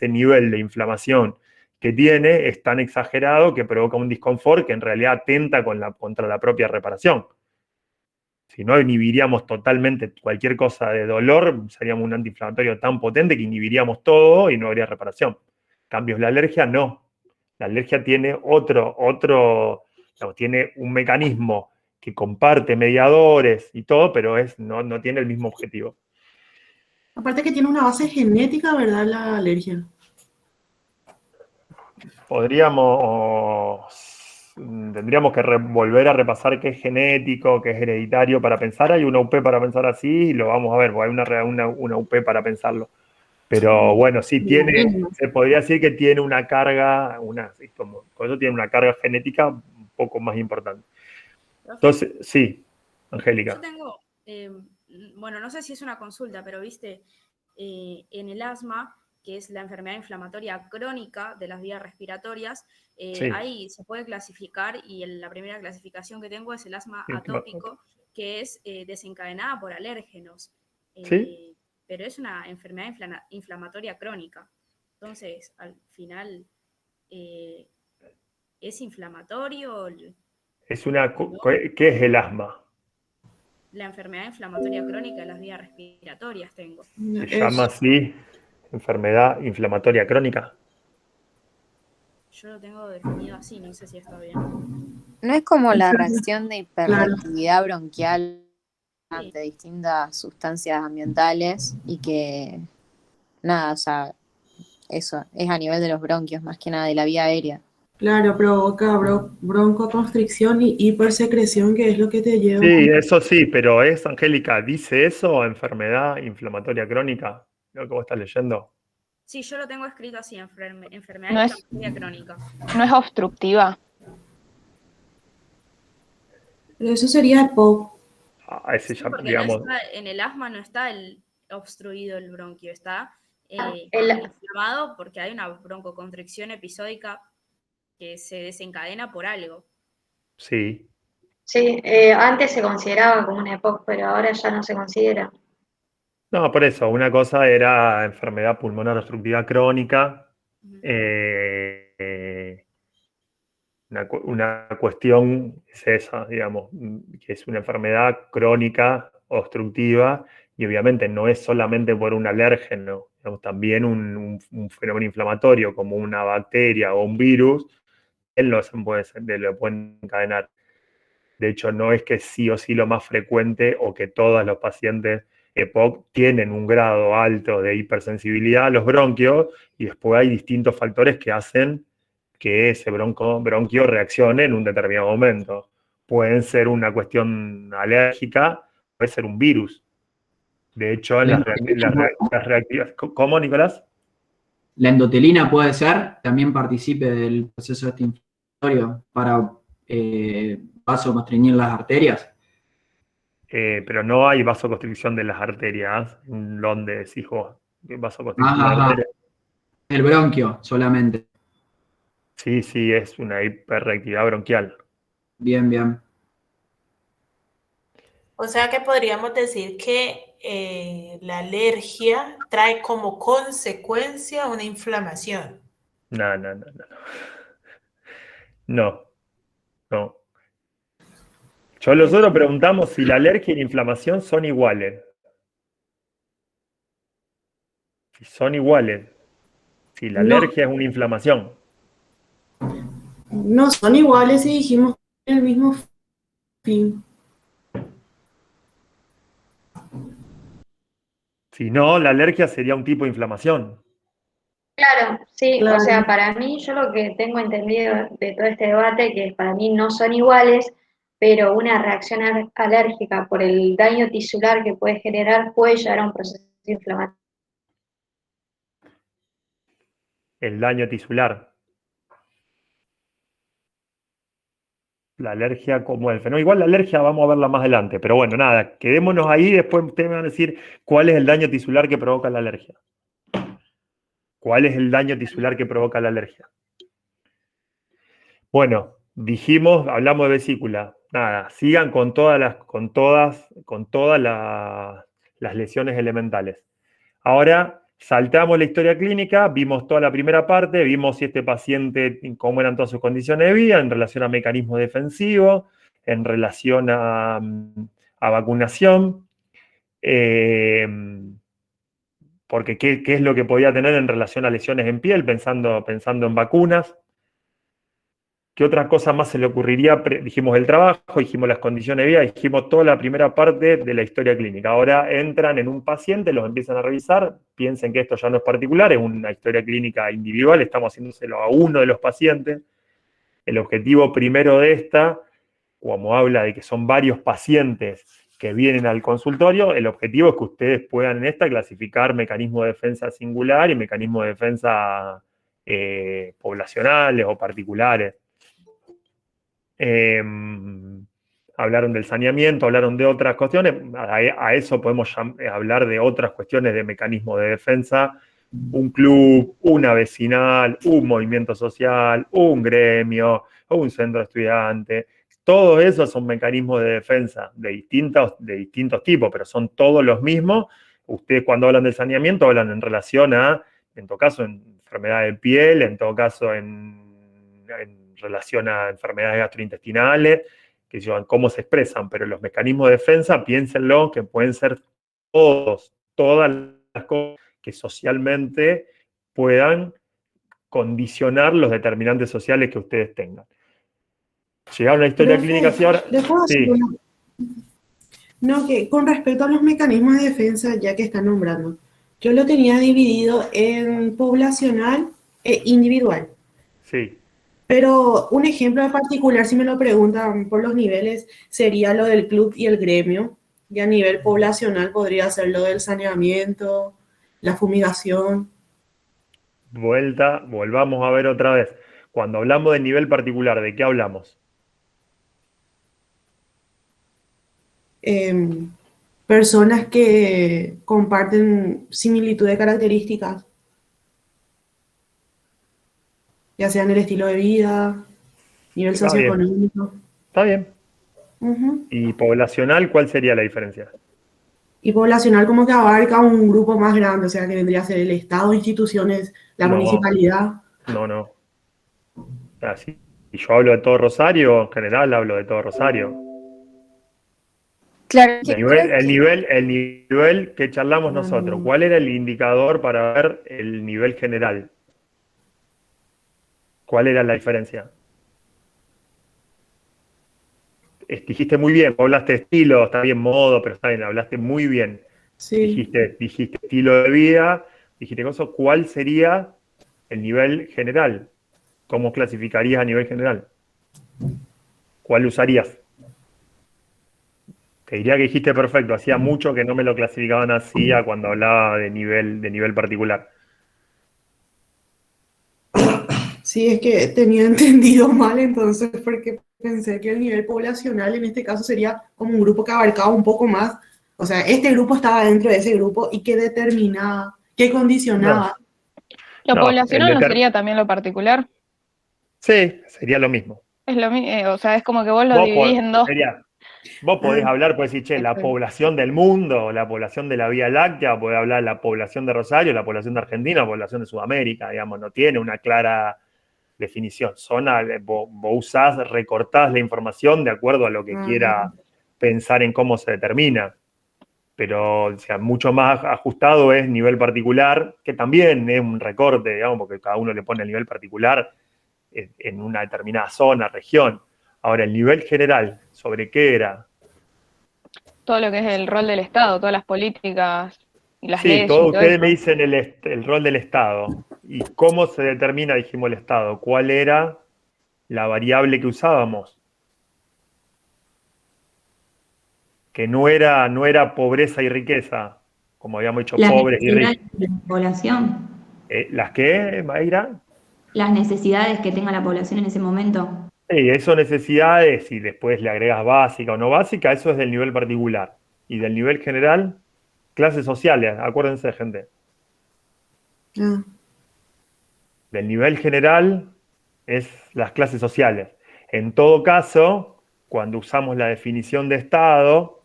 nivel de inflamación que tiene es tan exagerado que provoca un disconfort que en realidad atenta contra la propia reparación. Si no inhibiríamos totalmente cualquier cosa de dolor, seríamos un antiinflamatorio tan potente que inhibiríamos todo y no habría reparación. Cambios, la alergia no. La alergia tiene tiene un mecanismo que comparte mediadores y todo, pero no tiene el mismo objetivo. Aparte que tiene una base genética, ¿verdad? La alergia. Podríamos tendríamos que volver a repasar qué es genético, qué es hereditario para pensar. Hay una UP para pensar así y lo vamos a ver, porque hay una UP para pensarlo. Pero bueno, sí se podría decir que tiene una carga, por eso tiene una carga genética un poco más importante. Entonces, sí, Angélica. Yo tengo, bueno, no sé si es una consulta, pero viste, en el asma, que es la enfermedad inflamatoria crónica de las vías respiratorias, Sí. ahí se puede clasificar, y la primera clasificación que tengo es el asma atópico, que es desencadenada por alérgenos. ¿Sí? Pero es una enfermedad inflamatoria crónica. Entonces, al final, ¿es inflamatorio? ¿Qué es el asma? La enfermedad inflamatoria crónica de las vías respiratorias tengo. ¿Se llama así enfermedad inflamatoria crónica? Yo lo tengo definido así, no sé si está bien. ¿No es como la reacción de hiperreactividad bronquial ante distintas sustancias ambientales y que, nada, o sea, eso es a nivel de los bronquios, más que nada de la vía aérea? Claro, provoca broncoconstricción y hipersecreción, que es lo que te lleva. Sí, eso sí, pero Angélica, ¿dice eso, enfermedad inflamatoria crónica? Lo que vos estás leyendo. Sí, yo lo tengo escrito así, enfermedad inflamatoria crónica. No es obstructiva. Pero eso sería EPOC. Sí, porque digamos, no está, en el asma no está obstruido el bronquio, está inflamado porque hay una broncoconstricción episódica que se desencadena por algo. Sí. Sí, antes se consideraba como una EPOC, pero ahora ya no se considera. No, por eso, una cosa era enfermedad pulmonar obstructiva crónica, una cuestión es esa, digamos, que es una enfermedad crónica obstructiva y obviamente no es solamente por un alérgeno, digamos, también un fenómeno inflamatorio como una bacteria o un virus, él lo pueden encadenar. De hecho, no es que sí o sí lo más frecuente o que todos los pacientes EPOC tienen un grado alto de hipersensibilidad a los bronquios y después hay distintos factores que hacen que ese bronquio reaccione en un determinado momento. Pueden ser una cuestión alérgica, puede ser un virus. De hecho, en las reactivas... ¿Cómo, Nicolás? La endotelina puede ser, también participe del proceso inflamatorio para vasoconstricción las arterias. Pero no hay vasoconstricción de las arterias. ¿Dónde decís vos? Vasoconstricción de las arterias. El bronquio solamente. Sí, sí, es una hiperreactividad bronquial. Bien, bien. O sea que podríamos decir que la alergia trae como consecuencia una inflamación. No. No. Nosotros preguntamos si la alergia y la inflamación son iguales. Si son iguales. Si la alergia es una inflamación. No son iguales y dijimos el mismo fin. Si no, la alergia sería un tipo de inflamación. Claro, sí, Claro. O sea, para mí, yo lo que tengo entendido de todo este debate, que para mí no son iguales, pero una reacción alérgica por el daño tisular que puede generar puede llevar a un proceso inflamatorio. El daño tisular. La alergia como el fenómeno. Igual la alergia vamos a verla más adelante, pero bueno, nada, quedémonos ahí, después ustedes me van a decir cuál es el daño tisular que provoca la alergia. ¿Cuál es el daño tisular que provoca la alergia? Bueno, hablamos de vesícula. Nada, sigan con todas las lesiones elementales. Ahora saltamos la historia clínica, vimos toda la primera parte, vimos si este paciente, cómo eran todas sus condiciones de vida en relación a mecanismos defensivos, en relación a vacunación, porque qué es lo que podía tener en relación a lesiones en piel, pensando en vacunas. ¿Qué otra cosa más se le ocurriría? Dijimos el trabajo, dijimos las condiciones de vida, dijimos toda la primera parte de la historia clínica. Ahora entran en un paciente, los empiezan a revisar, piensen que esto ya no es particular, es una historia clínica individual, estamos haciéndoselo a uno de los pacientes. El objetivo primero de esta, como habla de que son varios pacientes que vienen al consultorio, el objetivo es que ustedes puedan en esta clasificar mecanismos de defensa singular y mecanismos de defensa poblacionales o particulares. Hablaron del saneamiento, hablaron de otras cuestiones, a eso podemos hablar de otras cuestiones de mecanismos de defensa, un club, una vecinal, un movimiento social, un gremio, un centro de estudiantes. Todos esos son mecanismos de defensa de distintos tipos, pero son todos los mismos. Ustedes cuando hablan de saneamiento hablan en relación a, en todo caso, en enfermedad de piel, en todo caso en relación a enfermedades gastrointestinales, que llevan cómo se expresan, pero los mecanismos de defensa, piénsenlo, que pueden ser todas las cosas que socialmente puedan condicionar los determinantes sociales que ustedes tengan. Llegaron a la historia clínica, ¿sí? Ahora, sí. No, que con respecto a los mecanismos de defensa, ya que están nombrando, yo lo tenía dividido en poblacional e individual. Sí. Pero un ejemplo en particular, si me lo preguntan por los niveles, sería lo del club y el gremio. Y a nivel poblacional podría ser lo del saneamiento, la fumigación. Volvamos a ver otra vez. Cuando hablamos de nivel particular, ¿de qué hablamos? Personas que comparten similitud de características, ya sea en el estilo de vida, nivel socioeconómico. Está bien. Uh-huh. ¿Y poblacional cuál sería la diferencia? Y poblacional como que abarca un grupo más grande, o sea, que vendría a ser el Estado, instituciones, la municipalidad. No. Si yo hablo de todo Rosario, en general hablo de todo Rosario. Claro. El nivel que charlamos nosotros, ¿cuál era el indicador para ver el nivel general? ¿Cuál era la diferencia? Dijiste muy bien, hablaste de estilo, está bien modo, pero está bien, hablaste muy bien. Sí. Dijiste estilo de vida, dijiste cosas, ¿cuál sería el nivel general? ¿Cómo clasificarías a nivel general? ¿Cuál usarías? Te diría que dijiste perfecto, hacía mucho que no me lo clasificaban así a cuando hablaba de nivel particular. Sí, es que tenía entendido mal entonces, porque pensé que el nivel poblacional en este caso sería como un grupo que abarcaba un poco más. O sea, este grupo estaba dentro de ese grupo y que determinaba, que condicionaba. ¿Lo poblacional no sería también lo particular? Sí, sería lo mismo. Es lo mismo, o sea, es como que vos lo dividís en dos. Vos podés hablar, podés decir, la población del mundo, la población de la Vía Láctea, podés hablar de la población de Rosario, la población de Argentina, la población de Sudamérica, digamos, no tiene una clara definición. Vos usás, recortás la información de acuerdo a lo que quiera pensar en cómo se determina. Pero, o sea, mucho más ajustado es nivel particular, que también es un recorte, digamos, porque cada uno le pone el nivel particular en una determinada zona, región. Ahora, el nivel general, ¿sobre qué era? Todo lo que es el rol del Estado, todas las políticas y las Sí, leyes. todos ustedes eso. me dicen el rol del Estado. ¿Y cómo se determina, dijimos, el Estado? ¿Cuál era la variable que usábamos? Que no era pobreza y riqueza, como habíamos dicho, pobres y ricos. De la población. ¿Las qué, Mayra? Las necesidades que tenga la población en ese momento. Sí, eso necesidades, y después le agregas básica o no básica, eso es del nivel particular. Y del nivel general, clases sociales, acuérdense, gente. Del nivel general es las clases sociales. En todo caso, cuando usamos la definición de Estado,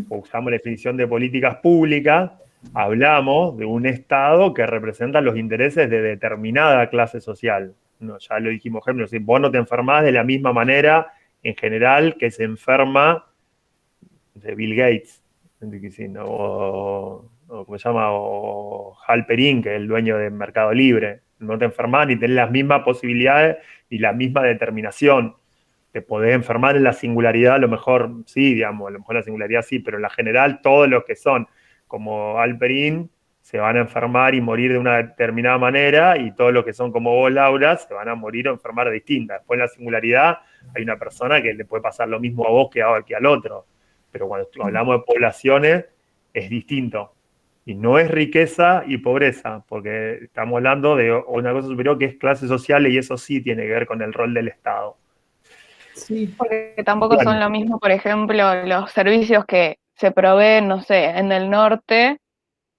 o usamos la definición de políticas públicas, hablamos de un Estado que representa los intereses de determinada clase social. No, ya lo dijimos, ejemplo, si vos no te enfermás de la misma manera en general que se enferma de Bill Gates, o ¿cómo se llama? O Hal Perin, que es el dueño de Mercado Libre. No te enfermás ni tenés las mismas posibilidades y la misma determinación. Te podés enfermar en la singularidad, a lo mejor sí, digamos, a lo mejor la singularidad sí, pero en la general todos los que son como Hal Perin se van a enfermar y morir de una determinada manera, y todos los que son como vos, Laura, se van a morir o enfermar de distinta. Después en la singularidad hay una persona que le puede pasar lo mismo a vos que al otro. Pero cuando hablamos de poblaciones, es distinto. Y no es riqueza y pobreza, porque estamos hablando de una cosa superior que es clases sociales, y eso sí tiene que ver con el rol del Estado. Sí. Porque tampoco son lo mismo, por ejemplo, los servicios que se proveen, no sé, en el norte,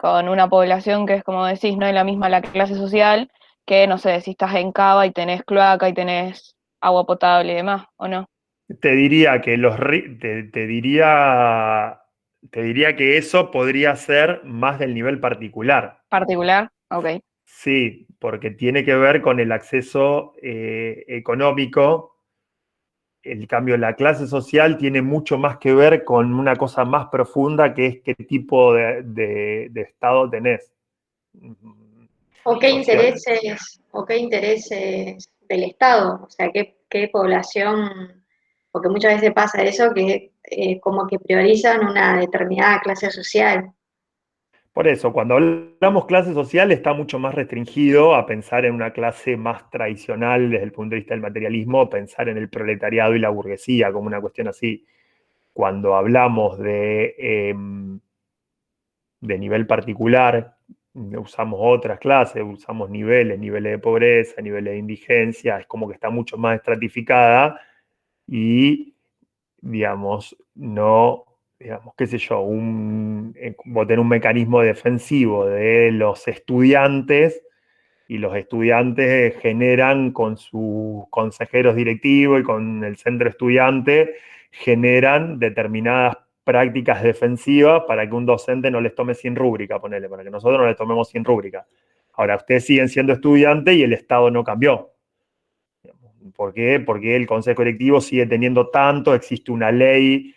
con una población que es, como decís, no es la misma la clase social, que, no sé, si estás en Cava y tenés cloaca y tenés agua potable y demás, ¿o no? Te diría que te diría que eso podría ser más del nivel particular. Particular, ok. Sí, porque tiene que ver con el acceso económico. El cambio, la clase social tiene mucho más que ver con una cosa más profunda, que es qué tipo de Estado tenés. ¿O qué intereses del Estado? O sea, qué población, porque muchas veces pasa eso, que como que priorizan una determinada clase social. Por eso, cuando hablamos clase social, está mucho más restringido a pensar en una clase más tradicional desde el punto de vista del materialismo, pensar en el proletariado y la burguesía como una cuestión así. Cuando hablamos de nivel particular, usamos otras clases, usamos niveles de pobreza, niveles de indigencia, es como que está mucho más estratificada y, digamos, no, digamos, qué sé yo, vos tenés un mecanismo defensivo de los estudiantes, y los estudiantes generan con sus consejeros directivos y con el centro estudiante, generan determinadas prácticas defensivas para que un docente no les tome sin rúbrica, ponele, para que nosotros no les tomemos sin rúbrica. Ahora, ustedes siguen siendo estudiantes y el Estado no cambió. ¿Por qué? Porque el consejo directivo sigue teniendo tanto, existe una ley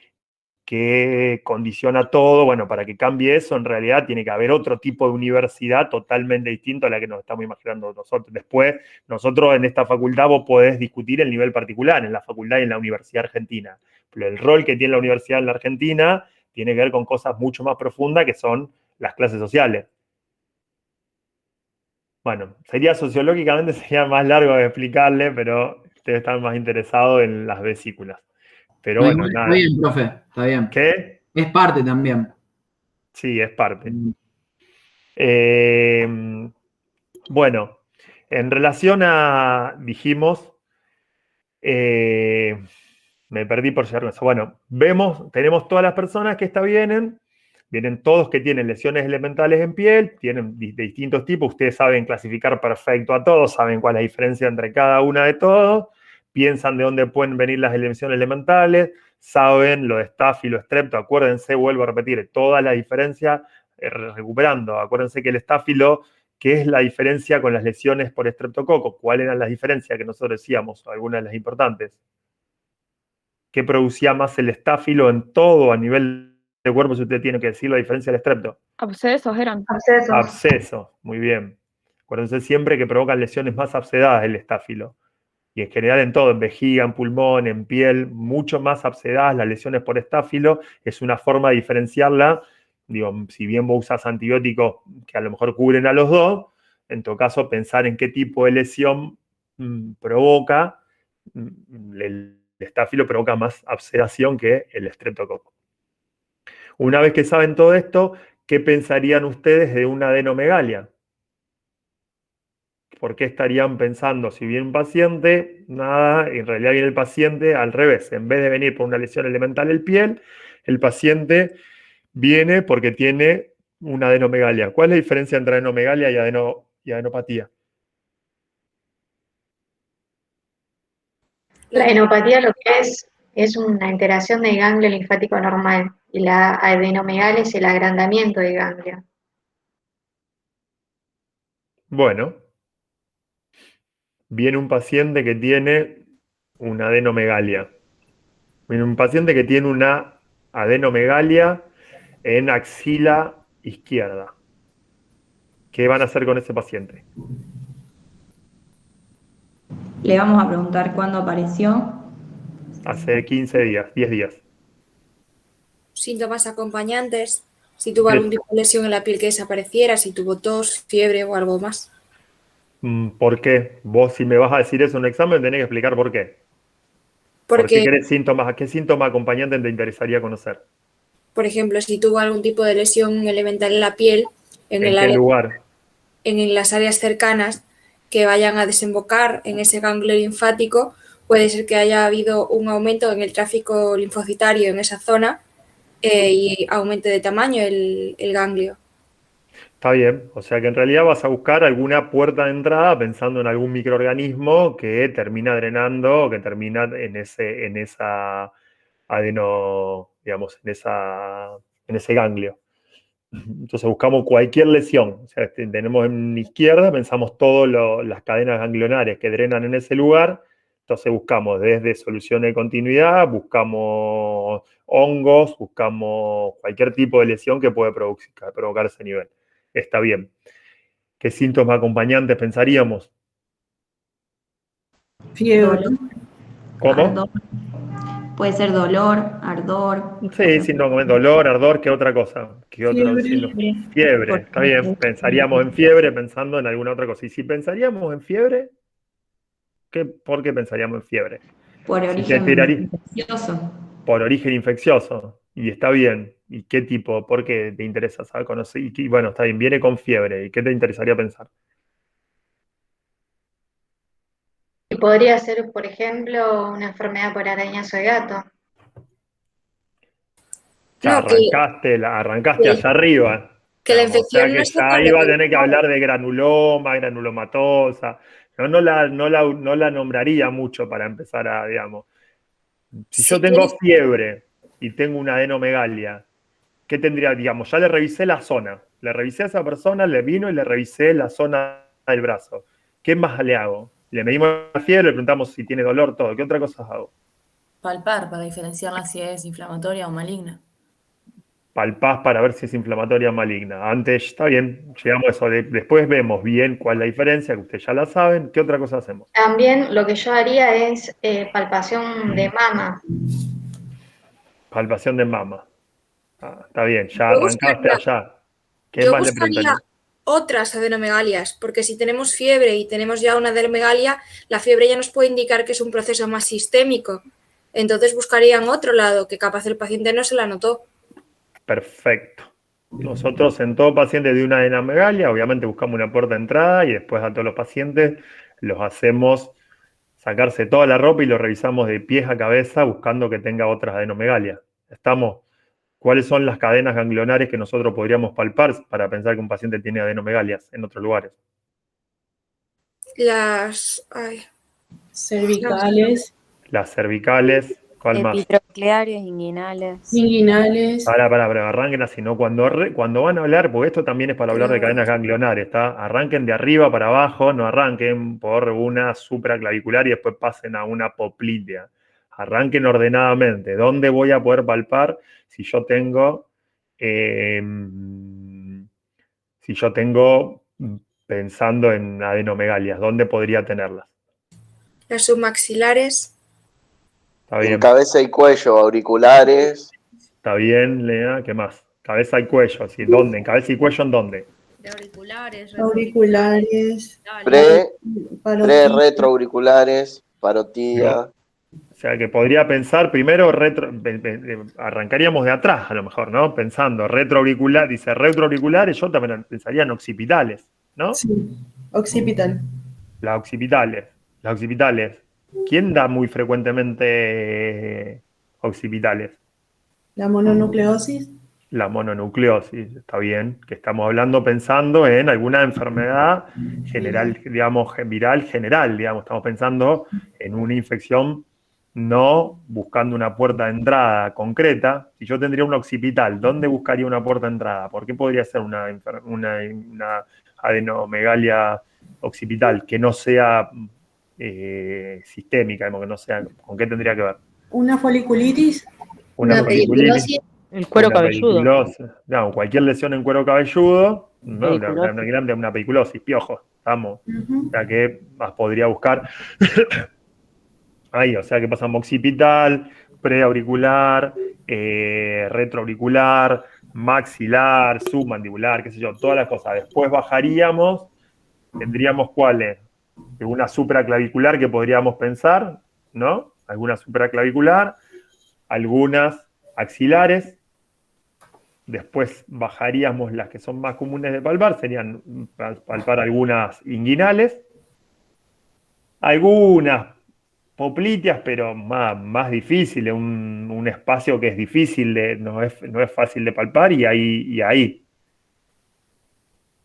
que condiciona todo. Bueno, para que cambie eso, en realidad tiene que haber otro tipo de universidad totalmente distinto a la que nos estamos imaginando nosotros. Después, nosotros en esta facultad vos podés discutir el nivel particular, en la facultad y en la Universidad Argentina. Pero el rol que tiene la universidad en la Argentina tiene que ver con cosas mucho más profundas, que son las clases sociales. Bueno, sociológicamente sería más largo de explicarle, pero ustedes están más interesados en las vesículas. Pero bueno, Está nada. bien, profe, está bien. ¿Qué? Es parte también. Sí, es parte. Bueno, en relación a, dijimos, me perdí por llegar con eso. Bueno, tenemos todas las personas que vienen todos que tienen lesiones elementales en piel, tienen de distintos tipos. Ustedes saben clasificar perfecto a todos, saben cuál es la diferencia entre cada una de todos, piensan de dónde pueden venir las lesiones elementales, saben lo de Staphylo, Strepto. Acuérdense, vuelvo a repetir, todas las diferencias, recuperando, acuérdense que el Staphylo, ¿qué es la diferencia con las lesiones por estreptococo? ¿Cuáles eran las diferencias que nosotros decíamos? Algunas de las importantes. ¿Qué producía más el Staphylo en todo a nivel de cuerpo, si usted tiene que decir la diferencia del estrepto? Abscesos eran. Abscesos, muy bien. Acuérdense siempre que provocan lesiones más abscedadas el Staphylo. Y en general en todo, en vejiga, en pulmón, en piel, mucho más abscedadas las lesiones por Staphylo. Es una forma de diferenciarla. Digo, si bien vos usas antibióticos que a lo mejor cubren a los dos, en todo caso pensar en qué tipo de lesión provoca. El Staphylo provoca más abscedación que el estreptococo. Una vez que saben todo esto, ¿qué pensarían ustedes de una adenomegalia? ¿Por qué estarían pensando, si viene un paciente, nada, en realidad viene el paciente al revés? En vez de venir por una lesión elemental en piel, el paciente viene porque tiene una adenomegalia. ¿Cuál es la diferencia entre adenomegalia y adenopatía? La adenopatía lo que es una alteración del ganglio linfático normal, y la adenomegalia es el agrandamiento del ganglio. Bueno, viene un paciente que tiene una adenomegalia. Viene un paciente que tiene una adenomegalia en axila izquierda. ¿Qué van a hacer con ese paciente? Le vamos a preguntar cuándo apareció. Hace 15 días, 10 días. Síntomas acompañantes. Si tuvo algún tipo de lesión en la piel que desapareciera, si tuvo tos, fiebre o algo más. ¿Por qué? Vos, si me vas a decir eso en un examen, tenés que explicar por qué. ¿Por qué Porque, querés síntomas? ¿A qué síntoma acompañante te interesaría conocer? por ejemplo, si tuvo algún tipo de lesión elemental en la piel, en ¿En el qué área, lugar? en las áreas cercanas que vayan a desembocar en ese ganglio linfático, puede ser que haya habido un aumento en el tráfico linfocitario en esa zona y aumente de tamaño el ganglio. Está bien, o sea que en realidad vas a buscar alguna puerta de entrada pensando en algún microorganismo que termina drenando, que termina en esa digamos, en ese ganglio. Entonces buscamos cualquier lesión. O sea, tenemos en izquierda, pensamos todas las cadenas ganglionares que drenan en ese lugar. Entonces buscamos desde solución de continuidad, buscamos hongos, buscamos cualquier tipo de lesión que puede provocar ese nivel. Está bien. ¿Qué síntomas acompañantes pensaríamos? Fiebre. Dolor, ¿Cómo? ardor. Puede ser dolor, ardor. Sí, síntoma, dolor, ardor, ¿qué otra cosa? ¿Qué otro síntoma? Fiebre, está bien. Pensaríamos en fiebre pensando en alguna otra cosa. Y si pensaríamos en fiebre, ¿por qué pensaríamos en fiebre? Por Si te origen tiraría infeccioso. por origen infeccioso, y está bien. ¿Y qué tipo? ¿Por qué te interesa saber conocer? Y bueno, está bien, viene con fiebre. ¿Y qué te interesaría pensar? Y podría ser, por ejemplo, una enfermedad por arañazo de gato. Ya No, arrancaste allá arriba. que la Digamos, o sea infección no que es ya culpable iba a del tener que hablar de granuloma, granulomatosa. No la nombraría mucho para empezar a, digamos. Si Si yo tengo quieres, fiebre y tengo una adenomegalia, ¿qué tendría? Digamos, ya le revisé la zona. Le revisé a esa persona, le vino y le revisé la zona del brazo. ¿Qué más le hago? Le medimos la fiebre, le preguntamos si tiene dolor, todo. ¿Qué otra cosa hago? Palpar para diferenciar si es inflamatoria o maligna. Palpás para ver si es inflamatoria o maligna. Antes, está bien, llegamos a eso. Después vemos bien cuál es la diferencia, que ustedes ya la saben. ¿Qué otra cosa hacemos? También lo que yo haría es palpación de mama. Palpación de mama. Está bien, ya yo arrancaste buscaría, allá. ¿Qué yo más le buscaría preguntaría? otras adenomegalias, porque si tenemos fiebre y tenemos ya una adenomegalia, la fiebre ya nos puede indicar que es un proceso más sistémico. Entonces buscaría en otro lado, que capaz el paciente no se la notó. Perfecto. Nosotros en todo paciente de una adenomegalia, obviamente buscamos una puerta de entrada y después a todos los pacientes los hacemos sacarse toda la ropa y los revisamos de pies a cabeza buscando que tenga otras adenomegalias. ¿Estamos? ¿Cuáles son las cadenas ganglionares que nosotros podríamos palpar para pensar que un paciente tiene adenomegalias en otros lugares? Cervicales. Las cervicales, ¿cuál más? Epitrocleares, inguinales. Inguinales. Para, arranquen así, ¿no? Cuando van a hablar, porque esto también es para hablar de cadenas ganglionares, ¿está? Arranquen de arriba para abajo, no arranquen por una supraclavicular y después pasen a una poplitea. Arranquen ordenadamente. ¿Dónde voy a poder palpar si yo tengo, pensando en adenomegalias? ¿Dónde podría tenerlas? Las submaxilares. Está bien. En cabeza y cuello, auriculares. Está bien, Lea. ¿Qué más? Cabeza y cuello. ¿Sí? ¿Dónde? ¿En cabeza y cuello en dónde? De auriculares, Auriculares. Retroauriculares, parotía. O sea que podría pensar primero, arrancaríamos de atrás a lo mejor, ¿no? Pensando retroauricular, dice retroauriculares, yo también pensaría en occipitales, ¿no? Sí, occipital. Las occipitales. ¿Quién da muy frecuentemente occipitales? La mononucleosis. La mononucleosis, está bien, que estamos hablando pensando en alguna enfermedad general, digamos, viral general, digamos, estamos pensando en una infección, no buscando una puerta de entrada concreta. Si yo tendría un occipital, ¿dónde buscaría una puerta de entrada? ¿Por qué podría ser una adenomegalia occipital que no sea sistémica, digamos, que no sea, ¿con qué tendría que ver? Una foliculitis. Una foliculitis. El cuero cabelludo. No, cualquier lesión en cuero cabelludo, ¿no? Una pediculosis, piojos, estamos. O sea, ¿qué más podría buscar? Ahí, o sea, que pasamos occipital, preauricular, retroauricular, maxilar, submandibular, qué sé yo, todas las cosas. Después bajaríamos, tendríamos cuáles, una supraclavicular que podríamos pensar, ¿no? Alguna supraclavicular, algunas axilares. Después bajaríamos las que son más comunes de palpar, serían palpar algunas inguinales, algunas popliteas, pero más difíciles, un espacio que es difícil, no es fácil de palpar y ahí.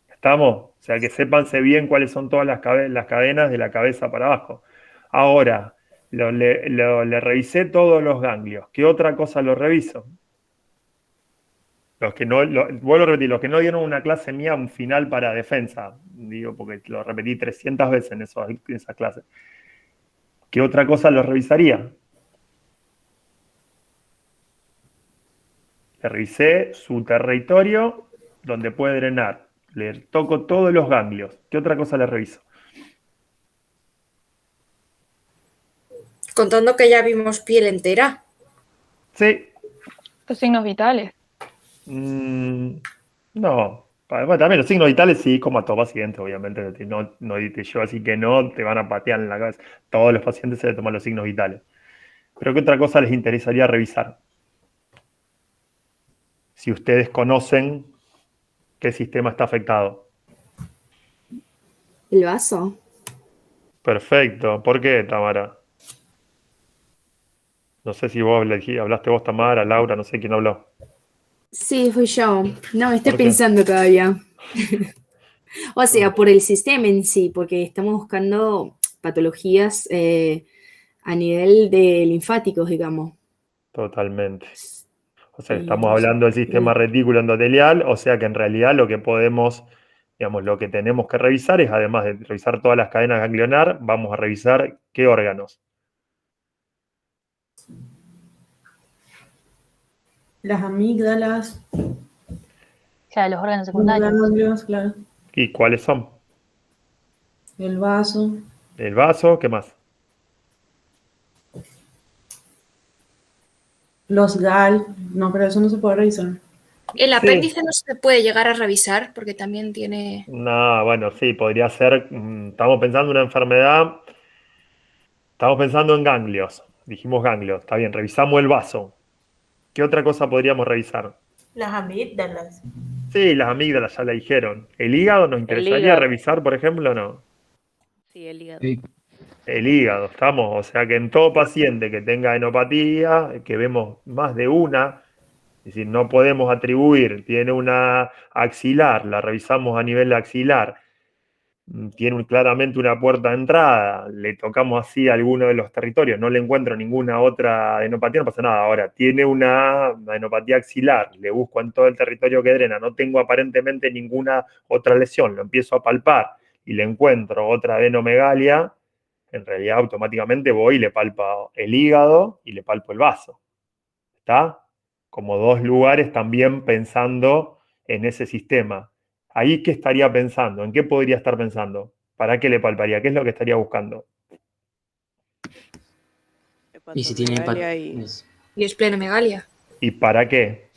¿Estamos? O sea, que sépanse bien cuáles son todas las cadenas de la cabeza para abajo. Ahora, le revisé todos los ganglios. ¿Qué otra cosa lo reviso? Los que no, vuelvo a repetir, los que no dieron una clase mía, un final para defensa, digo, porque lo repetí 300 veces en esa clase. ¿Qué otra cosa lo revisaría? Le revisé su territorio donde puede drenar. Le toco todos los ganglios. ¿Qué otra cosa le reviso? Contando que ya vimos piel entera. Sí. Los signos vitales. No. Bueno, también los signos vitales sí, como a todo paciente, obviamente. No yo, así que no te van a patear en la cabeza. Todos los pacientes se les toman los signos vitales. Pero ¿qué otra cosa les interesaría revisar? Si ustedes conocen qué sistema está afectado. El vaso. Perfecto. ¿Por qué, Tamara? No sé si vos hablaste vos, Tamara, Laura, no sé quién habló. Sí, fui yo. No, estoy ¿Por qué? pensando todavía. O sea, por el sistema en sí, porque estamos buscando patologías a nivel de linfáticos, digamos. Totalmente. O sea, Y estamos hablando del sistema retículo endotelial, o sea que en realidad lo que podemos, digamos, lo que tenemos que revisar es, además de revisar todas las cadenas ganglionar, vamos a revisar qué órganos. Las amígdalas, Claro, los órganos los secundarios. ganglios, claro, ¿Y cuáles son? el vaso, El vaso, ¿qué más? los GAL, no, pero eso no se puede revisar. El Sí. apéndice no se puede llegar a revisar porque también tiene... No, bueno, sí, podría ser, estamos pensando en una enfermedad, estamos pensando en ganglios, dijimos ganglios, está bien, revisamos el vaso. ¿Qué otra cosa podríamos revisar? Las amígdalas. Sí, las amígdalas ya la dijeron. ¿El hígado nos interesaría hígado. revisar, por ejemplo, o no? Sí, el hígado. Sí. El hígado, estamos, o sea que en todo paciente que tenga enopatía, que vemos más de una, es decir, no podemos atribuir, tiene una axilar, la revisamos a nivel axilar, tiene claramente una puerta de entrada, le tocamos así a alguno de los territorios, no le encuentro ninguna otra enopatía, no pasa nada. Ahora, tiene una enopatía axilar, le busco en todo el territorio que drena, no tengo aparentemente ninguna otra lesión, lo empiezo a palpar y le encuentro otra adenomegalia, en realidad automáticamente voy y le palpo el hígado y le palpo el vaso. ¿Está? Como dos lugares también pensando en ese sistema. ¿Ahí qué estaría pensando? ¿En qué podría estar pensando? ¿Para qué le palparía? ¿Qué es lo que estaría buscando? Y si tiene Hepatomegalia Y esplenomegalia. ¿Y para qué?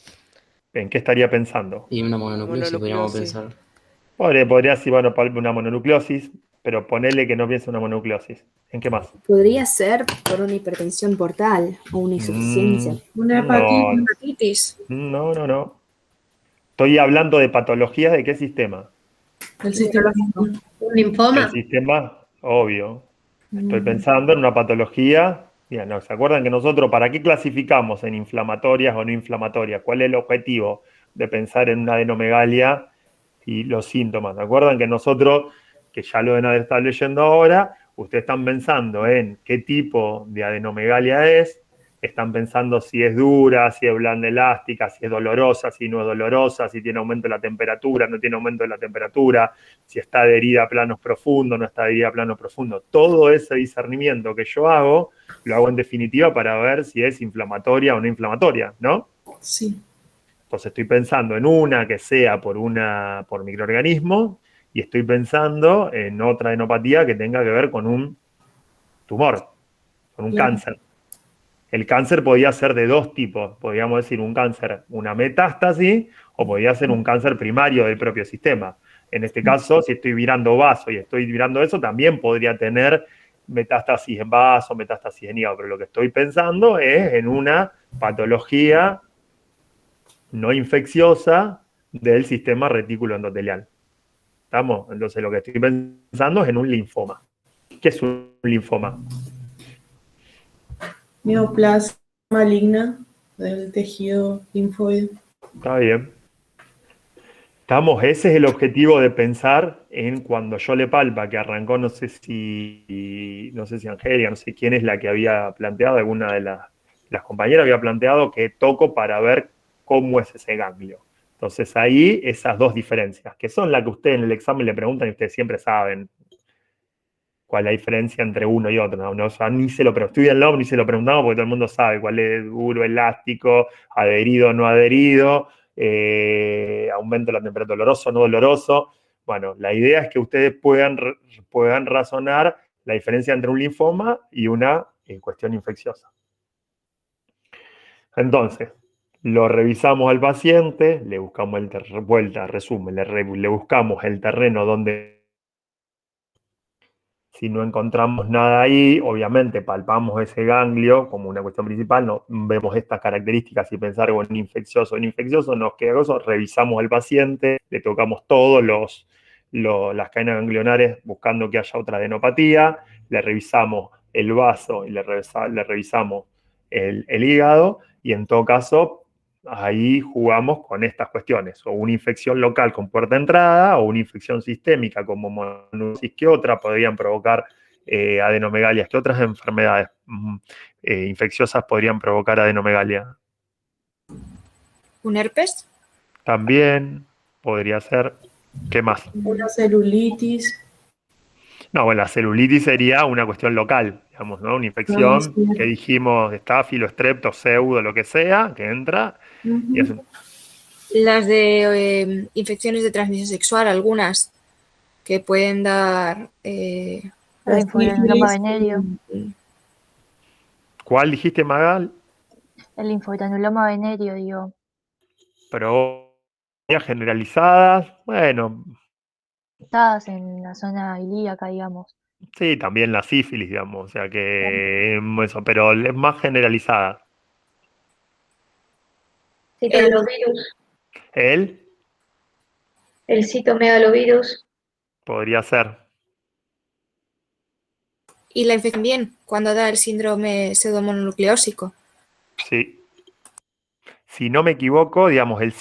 ¿En qué estaría pensando? y una mononucleosis, podríamos pensar. Podría decir, bueno, palpe una mononucleosis, pero ponele que no piense una mononucleosis. ¿En qué más? Podría ser por una hipertensión portal o una insuficiencia. Una hepatitis. No. Estoy hablando de patologías de qué sistema. el sistema. ¿Un linfoma? El sistema, obvio. Estoy pensando en una patología. Mira, no, ¿se acuerdan que nosotros para qué clasificamos en inflamatorias o no inflamatorias? ¿Cuál es el objetivo de pensar en una adenomegalia y los síntomas? ¿Se acuerdan que nosotros, que ya lo deben estar leyendo ahora, ustedes están pensando en qué tipo de adenomegalia es? Están pensando si es dura, si es blanda elástica, si es dolorosa, si no es dolorosa, si tiene aumento de la temperatura, no tiene aumento de la temperatura, si está adherida a planos profundos, no está adherida a planos profundos. Todo ese discernimiento que yo hago, lo hago en definitiva para ver si es inflamatoria o no inflamatoria, ¿no? Sí. Entonces estoy pensando en una que sea por microorganismo y estoy pensando en otra enopatía que tenga que ver con un tumor, con un Claro. cáncer. El cáncer podía ser de dos tipos, podríamos decir un cáncer, una metástasis, o podía ser un cáncer primario del propio sistema. En este caso, si estoy virando vaso y estoy virando eso, también podría tener metástasis en vaso, metástasis en hígado, pero lo que estoy pensando es en una patología no infecciosa del sistema retículo endotelial. ¿Estamos? Entonces lo que estoy pensando es en un linfoma. ¿Qué es un linfoma? Neoplasia maligna del tejido linfoide. Está bien. Ese es el objetivo de pensar en cuando Yole Palpa, que arrancó, no sé si Angelia, no sé quién es la que había planteado, alguna de las compañeras había planteado que toco para ver cómo es ese ganglio. Entonces ahí esas dos diferencias, que son las que ustedes en el examen le preguntan y ustedes siempre saben cuál es la diferencia entre uno y otro. ¿No? O sea, ni se lo preguntamos porque todo el mundo sabe cuál es duro, elástico, adherido, no adherido, aumento de la temperatura, doloroso, no doloroso. Bueno, la idea es que ustedes puedan razonar la diferencia entre un linfoma y una cuestión infecciosa. Entonces, lo revisamos al paciente, le buscamos le buscamos el terreno donde, si no encontramos nada ahí, obviamente palpamos ese ganglio como una cuestión principal, no vemos estas características y pensar en un infeccioso nos queda eso, revisamos al paciente, le tocamos todas las cadenas ganglionares buscando que haya otra adenopatía, le revisamos el vaso y le revisamos el hígado, y en todo caso ahí jugamos con estas cuestiones, o una infección local con puerta de entrada, o una infección sistémica como mononucleosis, que otra podrían provocar adenomegalias, que otras enfermedades infecciosas podrían provocar adenomegalia. ¿Un herpes? También podría ser. ¿Qué más? Una celulitis. No, bueno, la celulitis sería una cuestión local, digamos, ¿no? Una infección Sí. que dijimos estáfilo, estrepto, pseudo, lo que sea, que entra. Y es Las de infecciones de transmisión sexual, algunas que pueden dar... El linfogranuloma venérea. ¿Cuál dijiste, Magal? El linfogranuloma venérea, digo. Pero generalizadas, bueno, Estadas en la zona ilíaca, digamos. sí, también la sífilis, digamos, o sea que eso, pero es más generalizada. Citomegalovirus. El citomegalovirus. Podría ser. Y la infección bien, cuando da el síndrome pseudomononucleósico. Sí. Si no me equivoco, digamos, el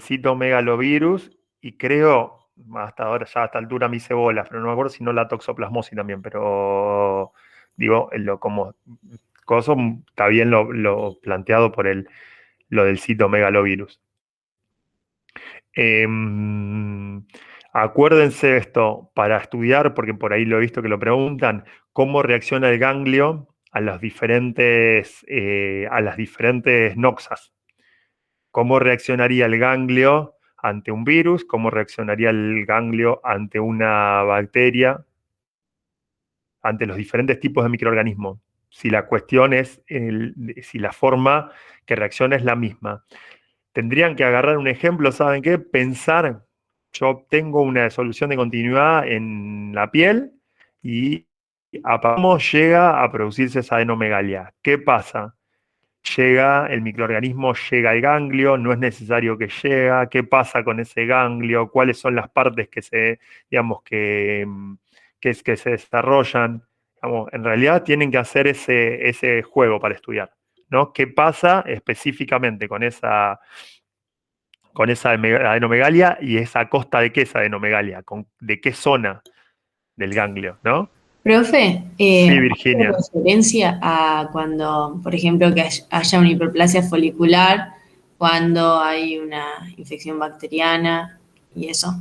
citomegalovirus, y creo, hasta ahora, ya a esta altura me hice bolas, pero no me acuerdo si no la toxoplasmosis también, pero digo, como coso, está bien lo planteado por lo del citomegalovirus. Acuérdense esto, para estudiar, porque por ahí lo he visto que lo preguntan, cómo reacciona el ganglio a las diferentes noxas. ¿Cómo reaccionaría el ganglio ante un virus? ¿Cómo reaccionaría el ganglio ante una bacteria? Ante los diferentes tipos de microorganismos. Si la cuestión es, si la forma que reacciona es la misma. Tendrían que agarrar un ejemplo, ¿saben qué? Pensar, yo tengo una solución de continuidad en la piel y apagamos, llega a producirse esa adenomegalia. ¿Qué pasa? Llega el microorganismo, llega al ganglio, no es necesario que llegue. ¿Qué pasa con ese ganglio? ¿Cuáles son las partes que se desarrollan? Digamos, en realidad tienen que hacer ese juego para estudiar, ¿no? ¿Qué pasa específicamente con esa adenomegalia y es a costa de qué esa adenomegalia? ¿De qué zona del ganglio, no? Profe, Sí, Virginia. ¿hace referencia a cuando, por ejemplo, que haya una hiperplasia folicular, cuando hay una infección bacteriana y eso?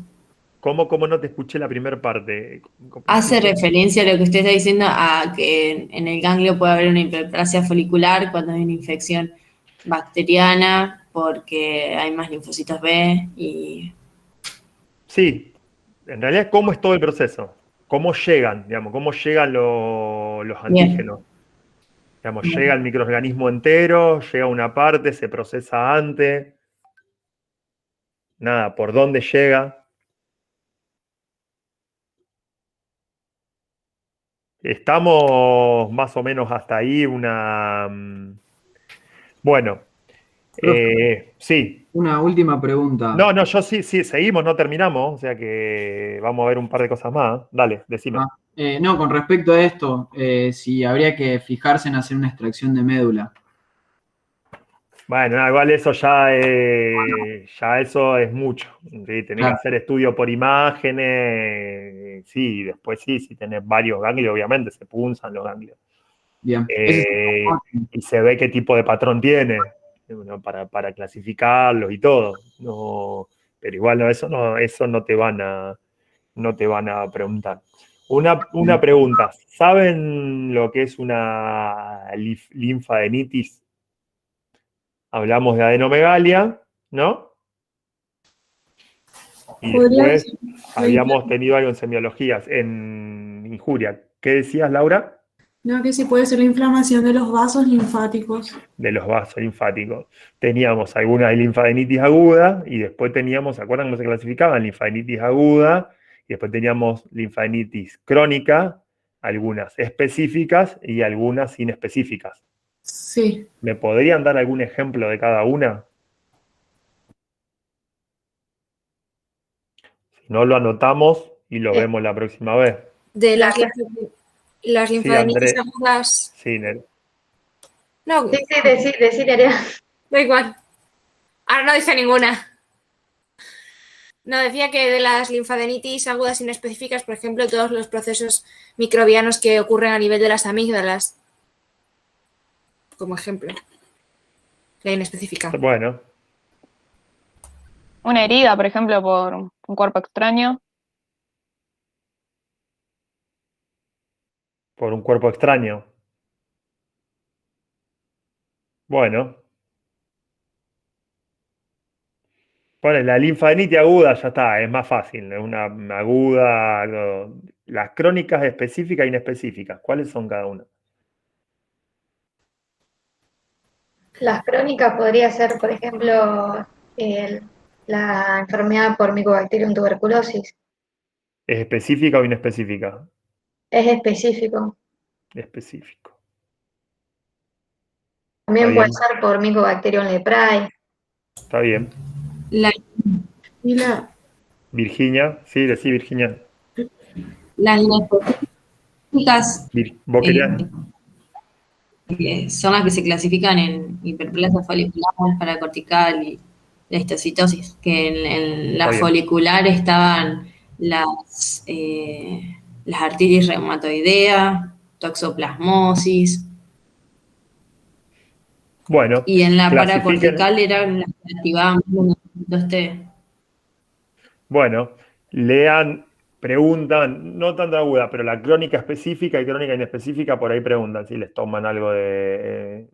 ¿Cómo no te escuché la primera parte? Hace referencia a lo que usted está diciendo, a que en el ganglio puede haber una hiperplasia folicular cuando hay una infección bacteriana, porque hay más linfocitos B y... Sí, en realidad, ¿cómo es todo el proceso? ¿Cómo llegan, digamos? ¿Cómo llegan los antígenos? Digamos, llega el microorganismo entero, llega una parte, se procesa antes. Nada, ¿por dónde llega? Estamos más o menos hasta ahí, Bueno, Profe, sí. una última pregunta. No, yo sí, seguimos, no terminamos, o sea que vamos a ver un par de cosas más. Dale, decime. No, con respecto a esto, si habría que fijarse en hacer una extracción de médula. Bueno, igual eso ya eso es mucho. ¿Sí? Tenés que Claro. hacer estudio por imágenes, sí, después sí, si tenés varios ganglios, obviamente se punzan los ganglios. Bien. Y se ve qué tipo de patrón tiene, ¿no? para clasificarlos y todo. No, pero igual no, eso no te van a preguntar. Una pregunta, ¿saben lo que es una linfadenitis? Hablamos de adenomegalia, ¿no? Y después habíamos tenido algo en semiologías, en injuria. ¿Qué decías, Laura? No, que sí puede ser la inflamación de los vasos linfáticos. De los vasos linfáticos. Teníamos alguna linfadenitis aguda y después teníamos, ¿se acuerdan cómo se clasificaban? Linfadenitis aguda y después teníamos linfadenitis crónica, algunas específicas y algunas inespecíficas. Sí. ¿Me podrían dar algún ejemplo de cada una? Si no, lo anotamos y lo vemos la próxima vez. De las linfadenitis Andrés. agudas. Sí, Nel. No. Sí, decí, Nerea. Da igual. Ahora no dice ninguna. No, decía que de las linfadenitis agudas inespecíficas, por ejemplo, todos los procesos microbianos que ocurren a nivel de las amígdalas. Como ejemplo. La inespecífica. Bueno. Una herida, por ejemplo, por un cuerpo extraño. Por un cuerpo extraño. Bueno. Bueno, la linfadenitis aguda ya está, es más fácil. Es una aguda. Las crónicas específicas e inespecíficas, ¿cuáles son cada una? Las crónicas podría ser, por ejemplo, la enfermedad por Mycobacterium tuberculosis. ¿Es específica o inespecífica? Es específico. Específico. También puede bien. ser por Mycobacterium leprae. Está bien. Virginia, sí, decí Virginia. Las inespecíficas ¿Vos querías? son las que se clasifican en hiperplasia folicular, paracortical y la histocitosis, que en la folicular estaban las artritis reumatoidea, toxoplasmosis. Bueno. Y en la paracortical eran las que activaban los T. Bueno, lean, preguntan, no tanto aguda, pero la crónica específica y crónica inespecífica, por ahí preguntan si les toman algo de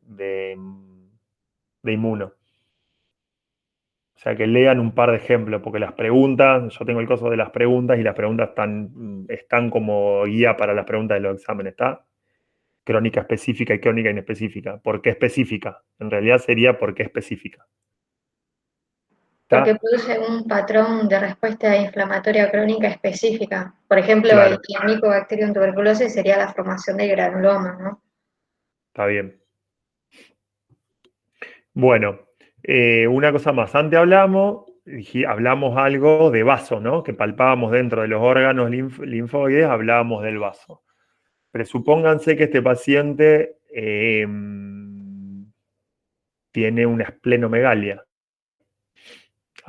inmuno. O sea, que lean un par de ejemplos, porque las preguntas, yo tengo el coso de las preguntas y las preguntas están como guía para las preguntas de los exámenes, ¿está? Crónica específica y crónica inespecífica. ¿Por qué específica? En realidad sería ¿por qué específica? Porque produce un patrón de respuesta inflamatoria crónica específica. Por ejemplo, Claro. el Mycobacterium tuberculosis sería la formación de granulomas, ¿no? Está bien. Bueno, una cosa más. Antes hablamos algo de vaso, ¿no? Que palpábamos dentro de los órganos linfoides, hablábamos del vaso. Presupónganse que este paciente tiene una esplenomegalia.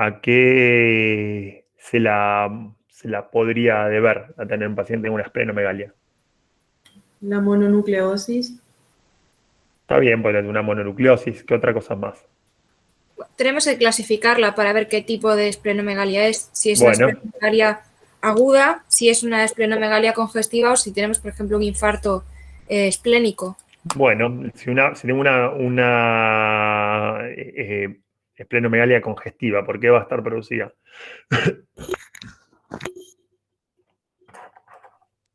¿A qué se la podría deber a tener un paciente con una esplenomegalia? La mononucleosis. Está bien, puede tener una mononucleosis. ¿Qué otra cosa más? Tenemos que clasificarla para ver qué tipo de esplenomegalia es. Si es una Bueno. esplenomegalia aguda, si es una esplenomegalia congestiva o si tenemos, por ejemplo, un infarto esplénico. Bueno, si tengo una esplenomegalia congestiva, ¿por qué va a estar producida?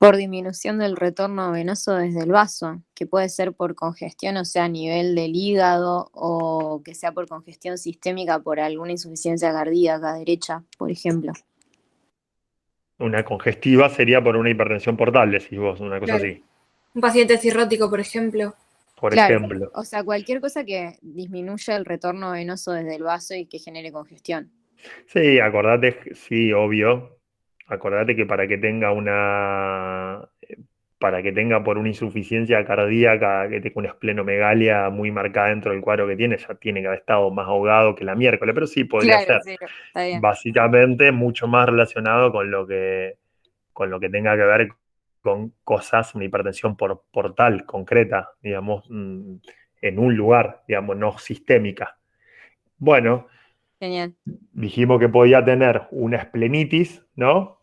Por disminución del retorno venoso desde el vaso, que puede ser por congestión, o sea, a nivel del hígado, o que sea por congestión sistémica por alguna insuficiencia cardíaca derecha, por ejemplo. Una congestiva sería por una hipertensión portal, decís vos, una cosa Claro. así. Un paciente cirrótico, por ejemplo. Por Claro, ejemplo. o sea, cualquier cosa que disminuya el retorno venoso desde el vaso y que genere congestión. Sí, acordate, sí, obvio. Acordate que para que tenga por una insuficiencia cardíaca, que tenga una esplenomegalia muy marcada dentro del cuadro que tiene, ya tiene que haber estado más ahogado que la miércoles, pero sí podría Claro, ser. sí, está bien. Básicamente, mucho más relacionado con lo que tenga que ver con cosas, una hipertensión portal concreta, digamos, en un lugar, digamos, no sistémica. Bueno, Genial. dijimos que podía tener una esplenitis, ¿no?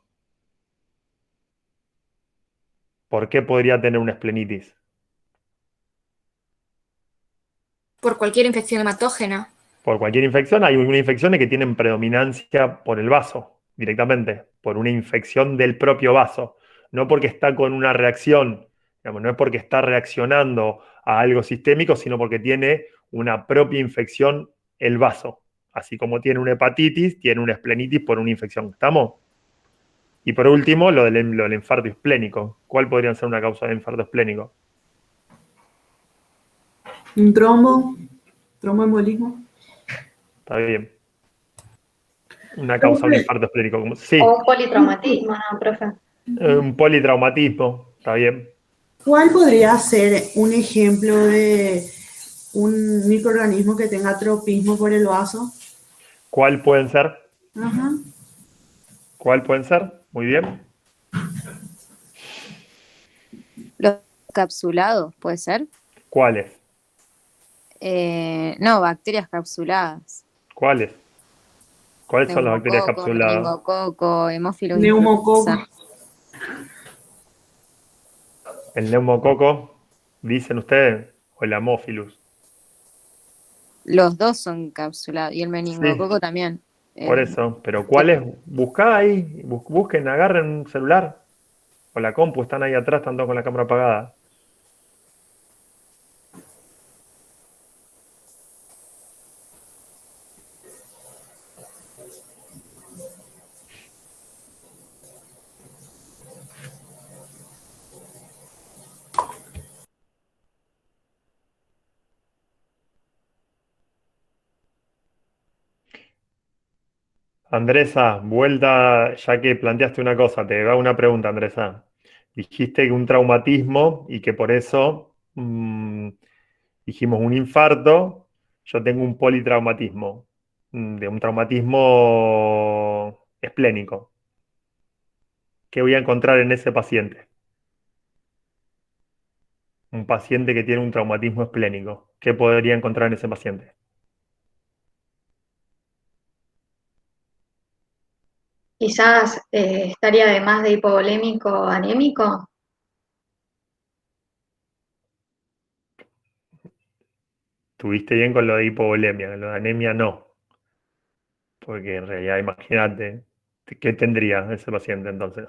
¿Por qué podría tener una esplenitis? Por cualquier infección hematógena. Por cualquier infección, hay algunas infecciones que tienen predominancia por el vaso, directamente, por una infección del propio vaso, no porque está con una reacción, digamos, no es porque está reaccionando a algo sistémico, sino porque tiene una propia infección el vaso. Así como tiene una hepatitis, tiene una esplenitis por una infección. ¿Estamos? Y por último, lo del infarto esplénico. ¿Cuál podría ser una causa de infarto esplénico? Un tromboembolismo. Está bien. Una causa de un infarto esplénico. Sí, O un politraumatismo, ¿no, profe? un politraumatismo. Está bien. ¿Cuál podría ser un ejemplo de un microorganismo que tenga tropismo por el vaso? ¿Cuál pueden ser? Ajá. ¿Cuál pueden ser? Muy bien. Los capsulados, ¿puede ser? ¿Cuáles? No, bacterias capsuladas. ¿Cuáles? ¿Cuáles son las bacterias Neumococo, capsuladas? meningococo, hemófilos Neumococo. influenza. ¿El neumococo, dicen ustedes? ¿O el Haemophilus? Los dos son capsulados y el Sí, meningococo también. por Eh, eso. ¿Pero cuáles? Buscá ahí, busquen, agarren un celular o la compu, están ahí atrás, están todos con la cámara apagada. Andresa, vuelta, ya que planteaste una cosa, te hago una pregunta, Andresa. Dijiste que un traumatismo y que por eso dijimos un infarto, yo tengo un politraumatismo, de un traumatismo esplénico. ¿Qué voy a encontrar en ese paciente? Un paciente que tiene un traumatismo esplénico. ¿Qué podría encontrar en ese paciente? Quizás estaría además de hipovolémico anémico. Tuviste bien con lo de hipovolemia, lo de anemia no. Porque en realidad, imagínate, ¿qué tendría ese paciente entonces?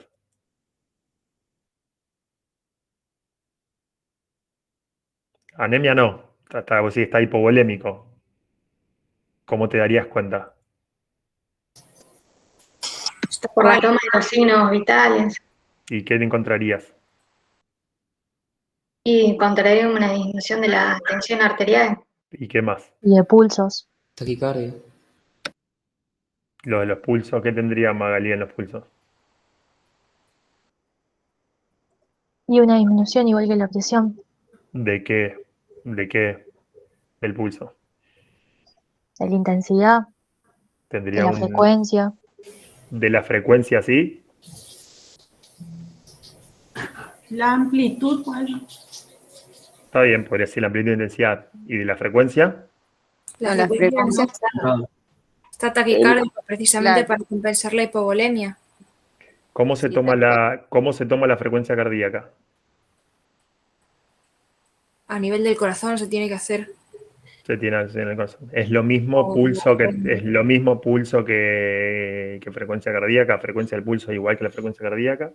Anemia no, si está hipovolémico. ¿Cómo te darías cuenta? Por la toma de los signos vitales. ¿Y qué te encontrarías? Y encontraré una disminución de la tensión arterial. ¿Y qué más? Y de pulsos. Taquicardia. Lo de los pulsos, ¿qué tendría Magalí en los pulsos? Y una disminución igual que la presión. ¿De qué? ¿De qué? Del pulso. De la intensidad, de Tendría la frecuencia. de la frecuencia, ¿sí? La amplitud, ¿cuál? Está bien, podría ser la amplitud de intensidad. ¿Y de la frecuencia? La frecuencia está taquicárdico precisamente Claro. para compensar la hipovolemia. ¿Cómo se toma la frecuencia cardíaca? A nivel del corazón se tiene que hacer. Se tiene en el corazón. Es lo mismo pulso que frecuencia cardíaca, frecuencia del pulso igual que la frecuencia cardíaca.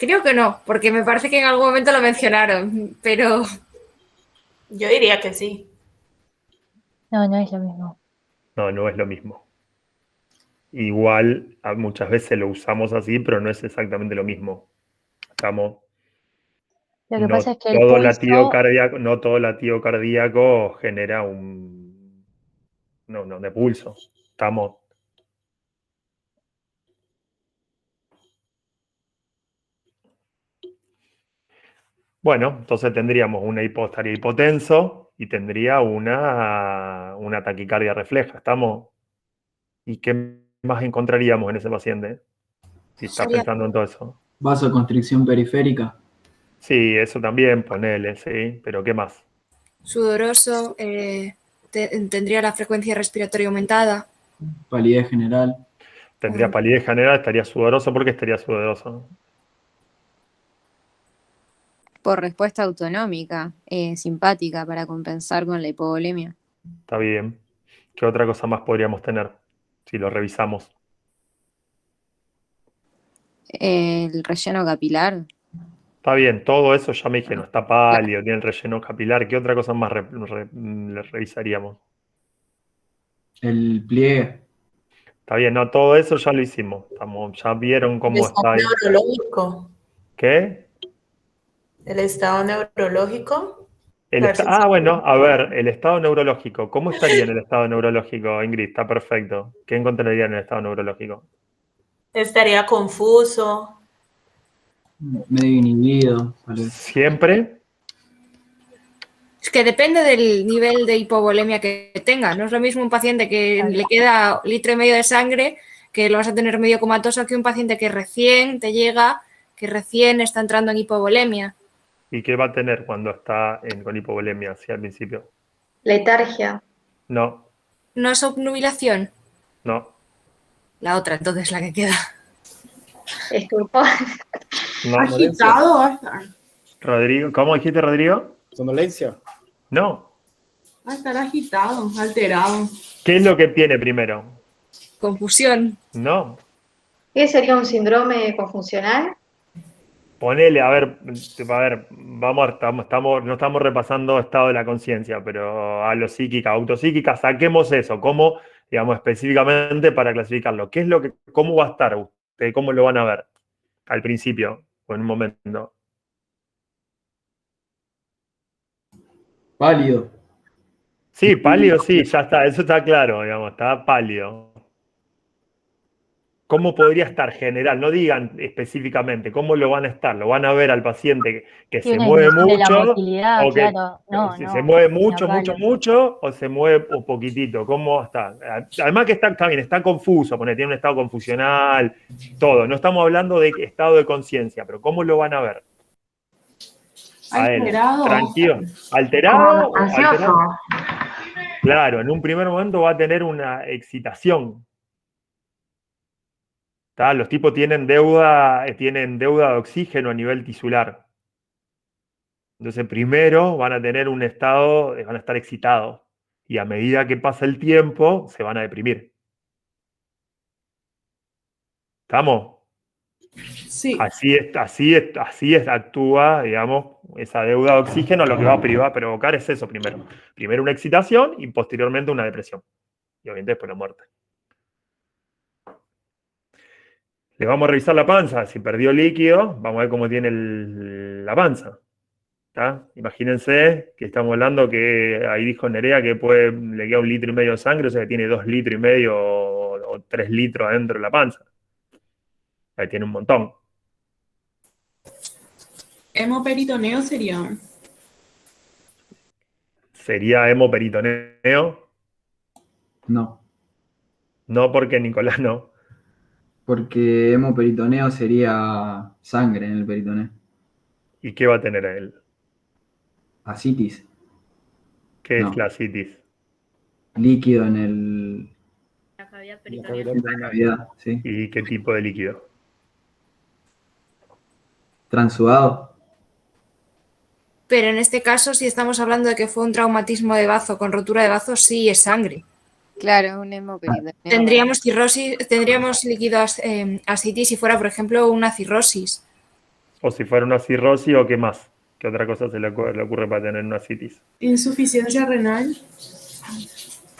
Creo que no, porque me parece que en algún momento lo mencionaron, pero... Yo diría que sí. No, no es lo mismo. No, no es lo mismo. Igual muchas veces lo usamos así, pero no es exactamente lo mismo. Estamos... Lo que No pasa es que el todo pulso, latido cardíaco, no todo latido cardíaco genera un... No, de pulso. Estamos... Bueno, entonces tendríamos estaría hipotenso y tendría una taquicardia refleja. ¿Estamos? ¿Y qué más encontraríamos en ese paciente? Si estás Sería- pensando en todo eso. Vasoconstricción periférica. Sí, eso también, ponele, sí. Pero ¿qué más? Sudoroso, tendría la frecuencia respiratoria aumentada. Palidez general. Tendría palidez general, estaría sudoroso. ¿Por qué estaría sudoroso? Por respuesta autonómica, simpática, para compensar con la hipovolemia. Está bien. ¿Qué otra cosa más podríamos tener si lo revisamos? El relleno capilar. Está bien, todo eso ya me dijeron, está pálido, tiene el relleno capilar. ¿Qué otra cosa más le revisaríamos? El pliegue. Está bien, no, todo eso ya lo hicimos. Ya vieron cómo está ahí. Neurológico. ¿Qué? El estado neurológico. Bueno, a ver, el estado neurológico. ¿Cómo estaría en el estado neurológico, Ingrid? Está perfecto. ¿Qué encontraría en el estado neurológico? Estaría confuso. Medio inhibido. ¿Vale? ¿Siempre? Es que depende del nivel de hipovolemia que tenga. No es lo mismo un paciente que le queda 1,5 litros de sangre, que lo vas a tener medio comatoso, que un paciente que recién te llega, que recién está entrando en hipovolemia. ¿Y qué va a tener cuando está con hipovolemia, así al principio? Letargia. No, ¿No es obnubilación? no. La otra, entonces, la que queda. Estupor. No. Agitado va a estar. Rodrigo, ¿cómo dijiste, Rodrigo? Somnolencia. No. Va a estar agitado, alterado. ¿Qué es lo que tiene primero? Confusión. No. ¿Qué sería un síndrome confuncional? Ponele, a ver, no estamos repasando estado de la conciencia, pero a lo psíquica, autopsíquica, saquemos eso, ¿cómo, digamos, específicamente para clasificarlo? ¿Cómo va a estar usted? ¿Cómo lo van a ver? Al principio, o en un momento. Pálido. Sí, pálido, sí, ya está, eso está claro, digamos, está pálido. ¿Cómo podría estar general? No digan específicamente cómo lo van a estar. Lo van a ver al paciente que se tiene mueve de la mucho, motilidad, o que claro. No, si no. se mueve ni a mucho, palo. o se mueve un poquitito. ¿Cómo está? Además que está bien, está confuso, tiene un estado confusional, todo. No estamos hablando de estado de conciencia, pero ¿cómo lo van a ver? A él, Alterado. tranquilo. ¿Alterado? Ansioso. Claro, en un primer momento va a tener una excitación. Los tipos tienen deuda de oxígeno a nivel tisular. Entonces, primero van a tener un estado, van a estar excitados. Y a medida que pasa el tiempo, se van a deprimir. ¿Estamos? Sí. Así actúa, digamos, esa deuda de oxígeno. Lo que va a provocar es eso primero. Primero una excitación y posteriormente una depresión. Y obviamente después la muerte. Le vamos a revisar la panza. Si perdió líquido, vamos a ver cómo tiene la panza. ¿Tá? Imagínense que estamos hablando que ahí dijo Nerea que le queda 1,5 litros de sangre, o sea que tiene 2,5 litros o 3 litros adentro de la panza. Ahí tiene un montón. Hemoperitoneo sería. ¿Sería hemoperitoneo? No. No, porque Nicolás no. Porque hemoperitoneo sería sangre en el peritoneo. ¿Y qué va a tener a él? Ascitis. ¿Qué No. es la ascitis? Líquido en el... La cavidad en la peritoneal. cavidad, sí. ¿Y qué tipo de líquido? Transudado. Pero en este caso, si estamos hablando de que fue un traumatismo de bazo con rotura de bazo, sí es sangre. Claro, un hemoperitoneo. Tendríamos cirrosis, tendríamos líquido ascitis si fuera, por ejemplo, una cirrosis. O si fuera una cirrosis, ¿o qué más? ¿Qué otra cosa se le ocurre para tener una citis? Insuficiencia renal,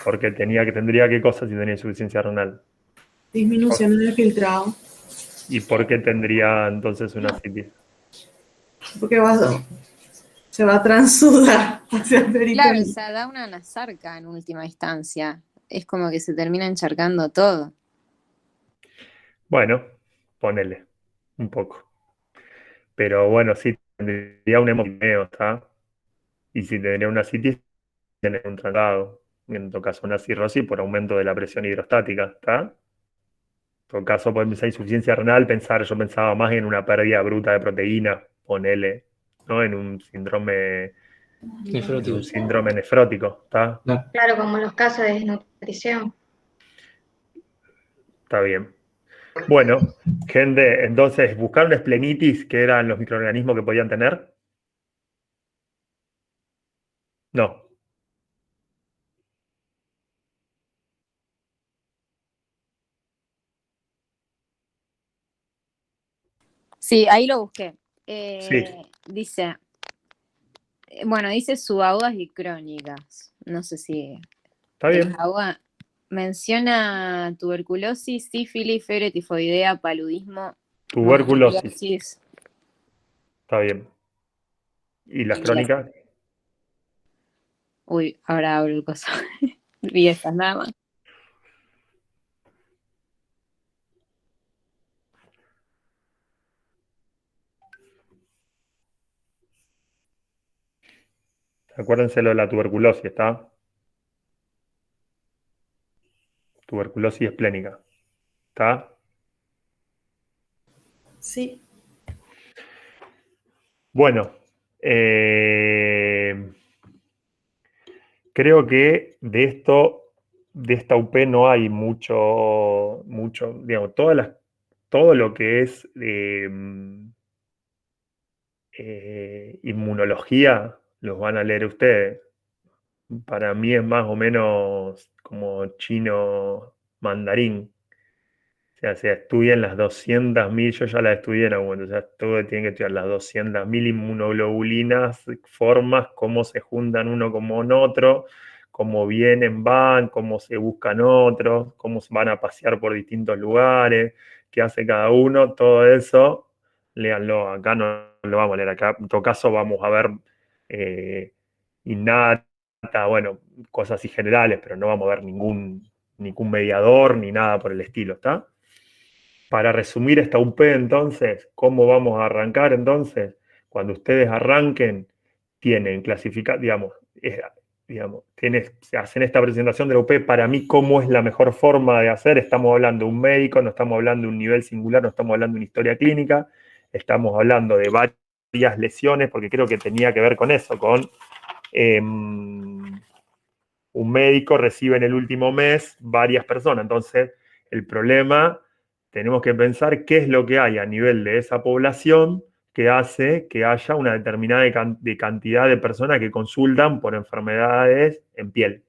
Porque tendría qué cosa si tenía insuficiencia renal. disminución en el filtrado, ¿Y por qué tendría entonces una citis? porque se va a transudar hacia el Claro, o peritoneum. sea, da una nasarca en última instancia. Es como que se termina encharcando todo. Bueno, ponele un poco. Pero bueno, sí tendría un hemoquimeo, ¿está? Y si tendría una citis, tener un traslado. En todo caso, una cirrosis por aumento de la presión hidrostática, ¿está? En todo caso, por esa insuficiencia renal, yo pensaba más en una pérdida bruta de proteína, ponele, ¿no? En un síndrome nefrótico, ¿está? Claro, como en los casos de desnutrición. Está bien. Bueno, gente, entonces, ¿buscaron esplenitis, que eran los microorganismos que podían tener? No. Sí, ahí lo busqué. Sí. Dice, bueno, dice subagudas y crónicas. No sé si Está bien. las agudas. Menciona tuberculosis, sífilis, fiebre tifoidea, paludismo, Tuberculosis. mononucleosis. Está bien. ¿Y las crónicas? Uy, ahora abro el coso. Vi esas nada más. Acuérdense lo de la tuberculosis, ¿está? Tuberculosis esplénica. ¿Está? Sí. Bueno, creo que de esta UP no hay mucho, digamos, todo lo que es inmunología los van a leer ustedes. Para mí es más o menos como chino mandarín. O sea, se estudian las 200.000, yo ya las estudié en algún momento, o sea, todo tiene que estudiar las 200.000 inmunoglobulinas, formas, cómo se juntan uno con otro, cómo vienen, van, cómo se buscan otros, cómo se van a pasear por distintos lugares, qué hace cada uno, todo eso, léanlo. Acá no lo vamos a leer, acá en todo caso vamos a ver innata, bueno, cosas así generales, pero no vamos a ver ningún mediador ni nada por el estilo, ¿está? Para resumir esta UP, entonces, ¿cómo vamos a arrancar? Entonces, cuando ustedes arranquen, tienen clasificar, se hacen esta presentación de la UP. Para mí, ¿cómo es la mejor forma de hacer? Estamos hablando de un médico, no estamos hablando de un nivel singular, no estamos hablando de una historia clínica, estamos hablando de varias lesiones, porque creo que tenía que ver con eso, con un médico recibe en el último mes varias personas. Entonces, el problema, tenemos que pensar qué es lo que hay a nivel de esa población que hace que haya una determinada cantidad de personas que consultan por enfermedades en piel.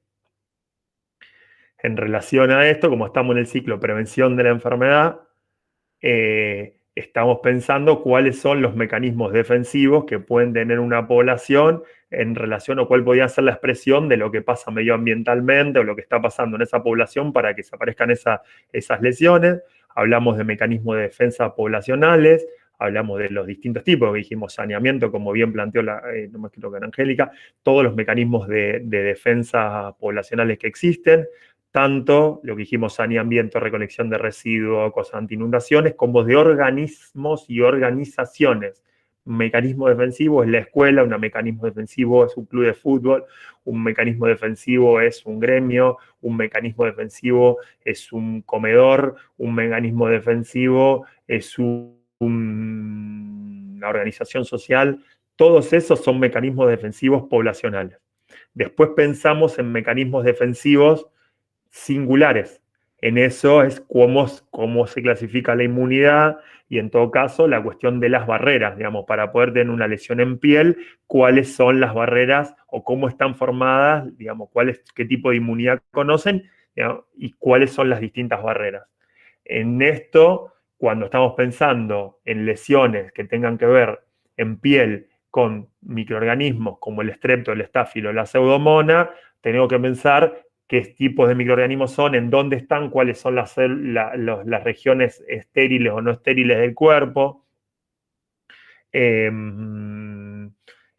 En relación a esto, como estamos en el ciclo prevención de la enfermedad, estamos pensando cuáles son los mecanismos defensivos que pueden tener una población en relación o cuál podría ser la expresión de lo que pasa medioambientalmente o lo que está pasando en esa población para que se aparezcan esas lesiones. Hablamos de mecanismos de defensa poblacionales, hablamos de los distintos tipos, que dijimos saneamiento, como bien planteó no me creo que era Angélica, todos los mecanismos de defensa poblacionales que existen, tanto lo que dijimos saneamiento, recolección de residuos, cosas anti-inundaciones, como de organismos y organizaciones. Un mecanismo defensivo es la escuela, un mecanismo defensivo es un club de fútbol, un mecanismo defensivo es un gremio, un mecanismo defensivo es un comedor, un mecanismo defensivo es una organización social. Todos esos son mecanismos defensivos poblacionales. Después pensamos en mecanismos defensivos singulares. En eso es cómo se clasifica la inmunidad y en todo caso la cuestión de las barreras, digamos, para poder tener una lesión en piel, cuáles son las barreras o cómo están formadas, digamos, qué tipo de inmunidad conocen, digamos, y cuáles son las distintas barreras. En esto, cuando estamos pensando en lesiones que tengan que ver en piel con microorganismos como el estrepto, el estáfilo, la pseudomonas, tenemos que pensar qué tipos de microorganismos son, en dónde están, cuáles son las regiones estériles o no estériles del cuerpo.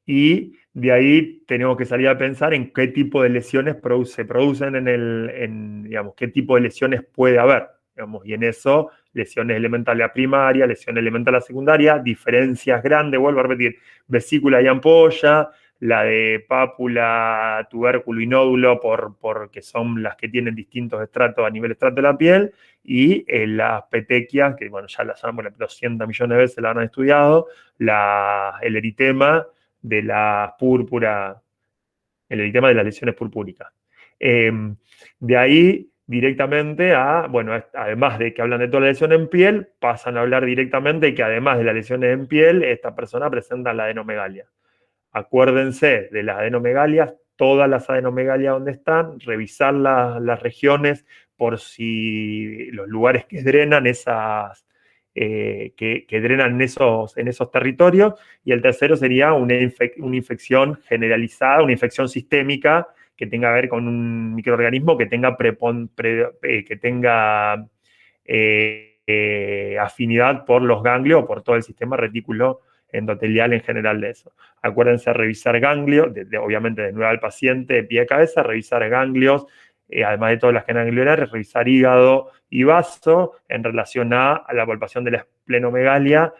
Y de ahí tenemos que salir a pensar en qué tipo de lesiones se producen digamos, qué tipo de lesiones puede haber. Digamos, y en eso, lesiones elementales a primaria, lesiones elementales a secundaria, diferencias grandes, vuelvo a repetir, vesícula y ampolla, la de pápula, tubérculo y nódulo, porque son las que tienen distintos estratos a nivel estrato de la piel, y las petequias, que bueno, ya las sabemos 200 millones de veces la han estudiado, el eritema de la púrpura, el eritema de las lesiones purpúricas. De ahí directamente bueno, además de que hablan de toda la lesión en piel, pasan a hablar directamente de que además de las lesiones en piel, esta persona presenta la adenomegalia. Acuérdense de las adenomegalias, todas las adenomegalias donde están, revisar las regiones por si los lugares que drenan que drenan en esos territorios, y el tercero sería una infección generalizada, una infección sistémica que tenga que ver con un microorganismo que tenga, afinidad por los ganglios o por todo el sistema retículo endotelial en general de eso. Acuérdense de revisar ganglios, obviamente desnudar al paciente de pie a cabeza, revisar ganglios, además de todas las gangliolares, revisar hígado y vaso en relación a la palpación de la esplenomegalia,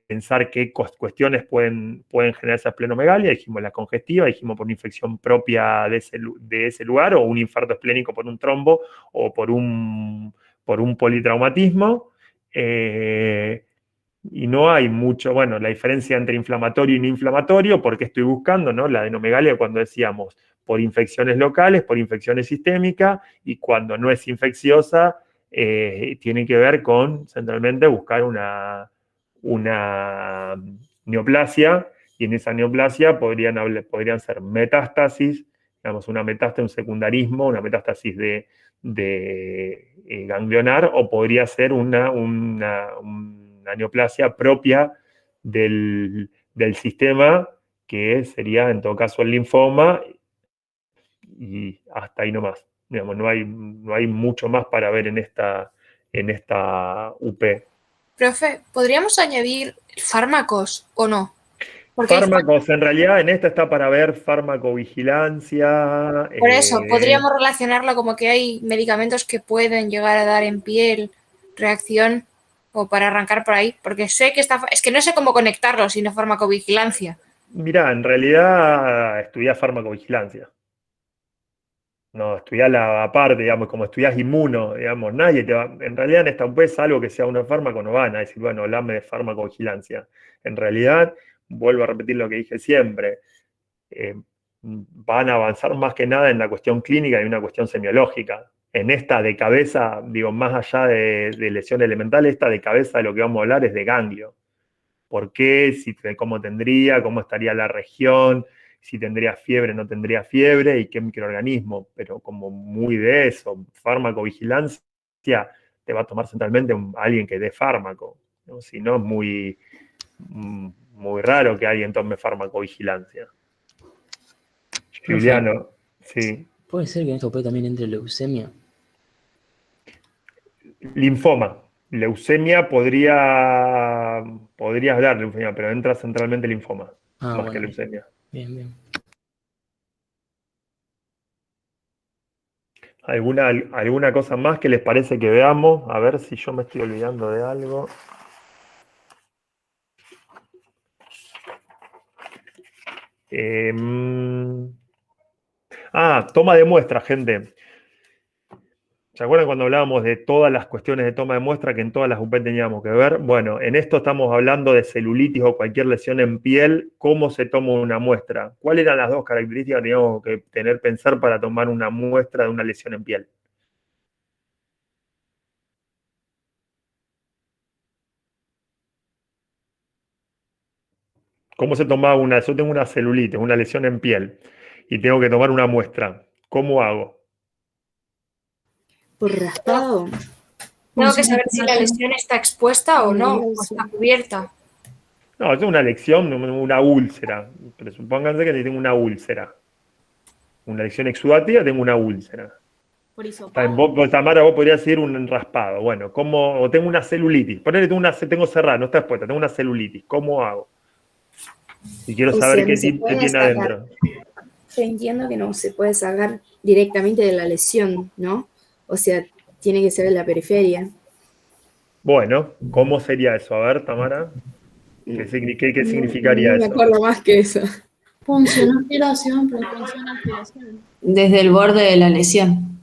pensar qué cuestiones pueden generar esa esplenomegalia. Dijimos la congestiva, dijimos por una infección propia de ese lugar, o un infarto esplénico por un trombo, o por un politraumatismo. Y no hay mucho, bueno, la diferencia entre inflamatorio y no inflamatorio, porque estoy buscando, ¿no? La adenomegalia, cuando decíamos por infecciones locales, por infecciones sistémicas, y cuando no es infecciosa, tiene que ver con, centralmente, buscar una neoplasia, y en esa neoplasia podrían ser metástasis, digamos, una metástasis, un secundarismo, una metástasis de ganglionar, o podría ser una neoplasia propia del sistema, que sería en todo caso el linfoma, y hasta ahí nomás. Digamos, no hay mucho más para ver en esta UP. Profe, ¿podríamos añadir fármacos o no? Porque fármacos, en realidad en esta está para ver farmacovigilancia. Por eso, podríamos relacionarlo como que hay medicamentos que pueden llegar a dar en piel reacción, o para arrancar por ahí, porque sé que es que no sé cómo conectarlo, sino farmacovigilancia. Mirá, en realidad estudiás farmacovigilancia. No, estudiás la aparte, digamos, como estudiás inmuno, digamos, nadie te va. En realidad, en esta UP, algo que sea un fármaco, no van a decir, bueno, hablame de farmacovigilancia. En realidad, vuelvo a repetir lo que dije siempre, van a avanzar más que nada en la cuestión clínica y una cuestión semiológica. En esta de cabeza, digo, más allá de lesión elemental, esta de cabeza de lo que vamos a hablar es de ganglio. ¿Por qué? ¿Cómo tendría? ¿Cómo estaría la región? Si tendría fiebre, no tendría fiebre, y qué microorganismo, pero como muy de eso. Farmacovigilancia te va a tomar centralmente alguien que dé fármaco, ¿no? Si no, es muy raro que alguien tome farmacovigilancia. Juliano, sí. ¿Puede ser que en esto también entre leucemia? Linfoma. Leucemia podrías hablar de leucemia, pero entra centralmente linfoma, más que leucemia. Bien. ¿Alguna cosa más que les parece que veamos? A ver si yo me estoy olvidando de algo. Toma de muestra, gente. ¿Se acuerdan cuando hablábamos de todas las cuestiones de toma de muestra que en todas las UP teníamos que ver? Bueno, en esto estamos hablando de celulitis o cualquier lesión en piel. ¿Cómo se toma una muestra? ¿Cuáles eran las dos características que teníamos que pensar para tomar una muestra de una lesión en piel? ¿Cómo se tomaba yo tengo una celulitis, una lesión en piel, y tengo que tomar una muestra? ¿Cómo hago? Por raspado. Tengo que saber si la lesión está expuesta o no, o está cubierta. No, es una lesión, una úlcera. Presupónganse que tengo una úlcera. Una lesión exudativa, tengo una úlcera. Por Tamara, vos podrías decir un raspado. Bueno, o tengo una celulitis. Ponele, tengo cerrada, no está expuesta, tengo una celulitis. ¿Cómo hago? Y quiero saber qué tiene adentro. Yo entiendo que no se puede sacar directamente de la lesión, ¿no? O sea, tiene que ser en la periferia. Bueno, ¿cómo sería eso? A ver, Tamara, ¿qué significaría No me eso? acuerdo más que eso. Función aspiración, propulsión aspiración. Desde el borde de la lesión.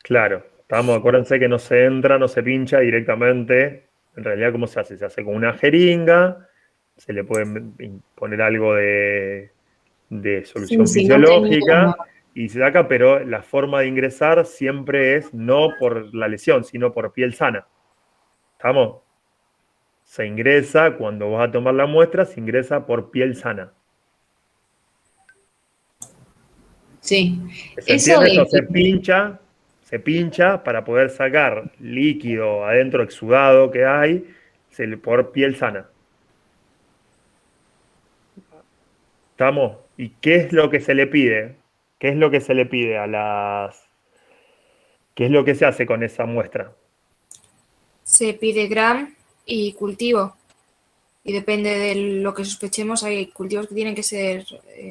Claro, acuérdense que no se entra, no se pincha directamente. En realidad, ¿cómo se hace? Se hace con una jeringa, se le puede poner algo de solución Sí, fisiológica y se saca, pero la forma de ingresar siempre es no por la lesión, sino por piel sana. ¿Estamos? Se ingresa, cuando vas a tomar la muestra, se ingresa por piel sana. Sí. ¿Se entiende eso? Se pincha para poder sacar líquido adentro exudado que hay por piel sana. ¿Estamos? ¿Y qué es lo que se le pide? ¿Qué es lo que se le pide ¿Qué es lo que se hace con esa muestra? Se pide gram y cultivo. Y depende de lo que sospechemos, hay cultivos que tienen que ser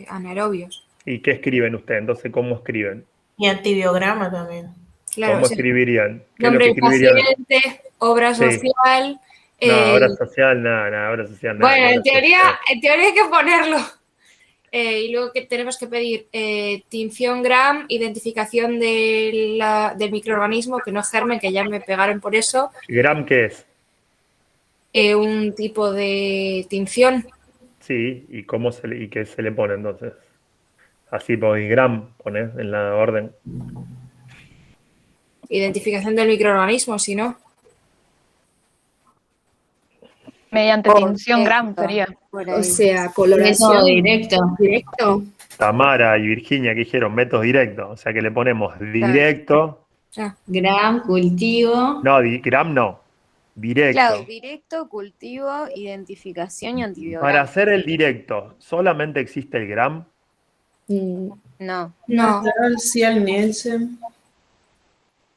anaerobios. ¿Y qué escriben ustedes? Entonces, ¿cómo escriben? Y antibiograma también. Claro, ¿Cómo escribirían? ¿Qué es lo nombre que del escribirían? paciente, obra Sí. social. No, obra social, nada, obra social, nada. Bueno, obra en teoría social. hay que ponerlo. Y luego que tenemos que pedir tinción gram, identificación del microorganismo, que no es germen, que ya me pegaron por eso. ¿Gram qué es? Un tipo de tinción. Sí, ¿y qué se le pone entonces? Así, pues, gram pones en la orden. Identificación del microorganismo, si no. Mediante tinción gram sería. O sea, coloración directo. Tamara y Virginia, que dijeron métodos directos. O sea que le ponemos directo. Gram, cultivo. No, gram no. Directo. Claro, directo, cultivo, identificación y antibiograma. Para hacer el directo, ¿solamente existe el gram? No. No. El Ciel Nielsen.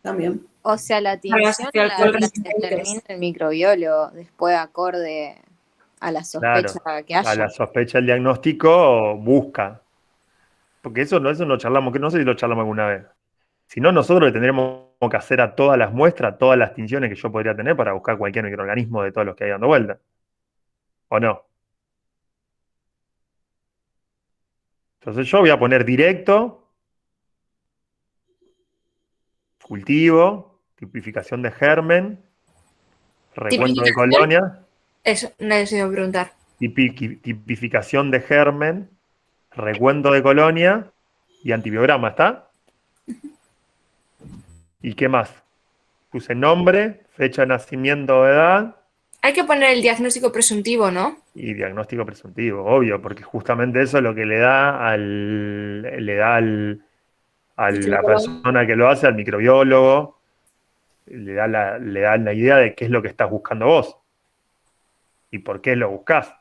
También. O sea, la tinción la determina el microbiólogo, después acorde a la sospecha que haya. A la sospecha el diagnóstico busca. Porque eso no charlamos, que no sé si lo charlamos alguna vez. Si no, nosotros le tendríamos que hacer a todas las muestras, todas las tinciones que yo podría tener para buscar cualquier microorganismo de todos los que hay dando vuelta. ¿O no? Entonces yo voy a poner directo, cultivo, tipificación de germen, recuento de colonia. Eso, no he sido preguntar. Tipificación de germen, recuento de colonia y antibiograma, ¿está? ¿Y qué más? Puse nombre, fecha de nacimiento, edad. Hay que poner el diagnóstico presuntivo, ¿no? Y diagnóstico presuntivo, obvio, porque justamente eso es lo que le da a la persona que lo hace, al microbiólogo, le da la idea de qué es lo que estás buscando vos y por qué lo buscás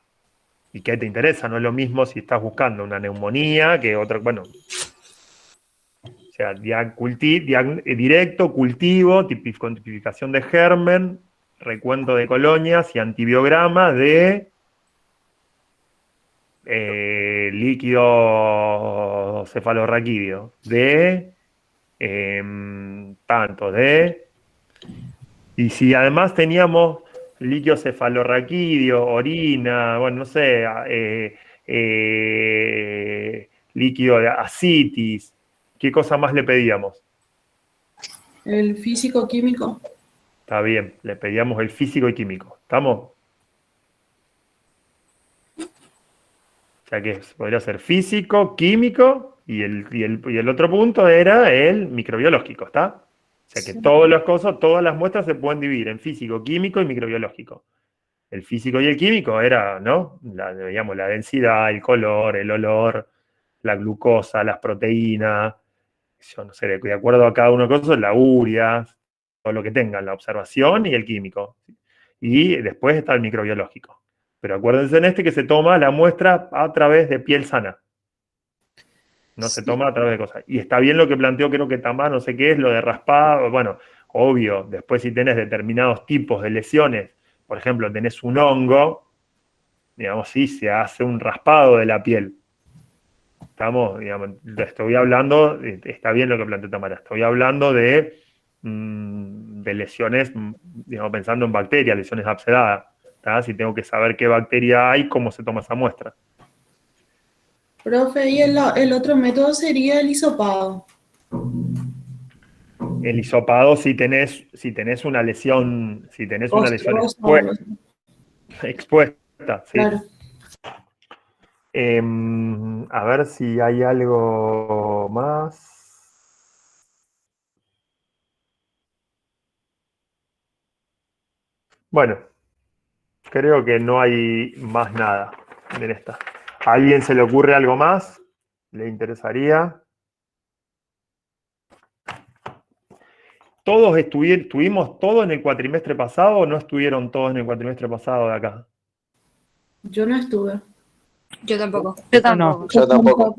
y qué te interesa. No es lo mismo si estás buscando una neumonía que otra, bueno. O sea, directo, cultivo, con tipificación de germen, recuento de colonias y antibiograma de líquido cefalorraquídeo, y si además teníamos líquido cefalorraquídeo, orina, bueno, no sé, líquido de ascitis, ¿qué cosa más le pedíamos? El físico-químico. Está bien, le pedíamos el físico y químico. ¿Estamos? O sea que podría ser físico, químico, y el otro punto era el microbiológico, ¿está? O sea que todas las muestras se pueden dividir en físico, químico y microbiológico. El físico y el químico era, ¿no? Veíamos la densidad, el color, el olor, la glucosa, las proteínas, yo no sé, de acuerdo a cada uno de los cosas, la urea, lo que tengan, la observación y el químico. Y después está el microbiológico. Pero acuérdense en este que se toma la muestra a través de piel sana. No se toma a través de cosas. Y está bien lo que planteó, creo que Tamás, no sé qué es, lo de raspado. Bueno, obvio, después si tenés determinados tipos de lesiones, por ejemplo, tenés un hongo, digamos, sí, se hace un raspado de la piel. Estamos, digamos, estoy hablando, está bien lo que planteó Tamara, estoy hablando de lesiones, digamos, pensando en bacterias, lesiones abscedadas. ¿Tá? Si tengo que saber qué bacteria hay, cómo se toma esa muestra. Profe, y el otro método sería el hisopado. El hisopado, si tenés una lesión, expuesta, sí. Claro. A ver si hay algo más. Bueno, creo que no hay más nada en esta. ¿A alguien se le ocurre algo más? ¿Le interesaría? ¿Todos estuvimos todos en el cuatrimestre pasado o no estuvieron todos en el cuatrimestre pasado de acá? Yo no estuve. Yo tampoco. Yo tampoco.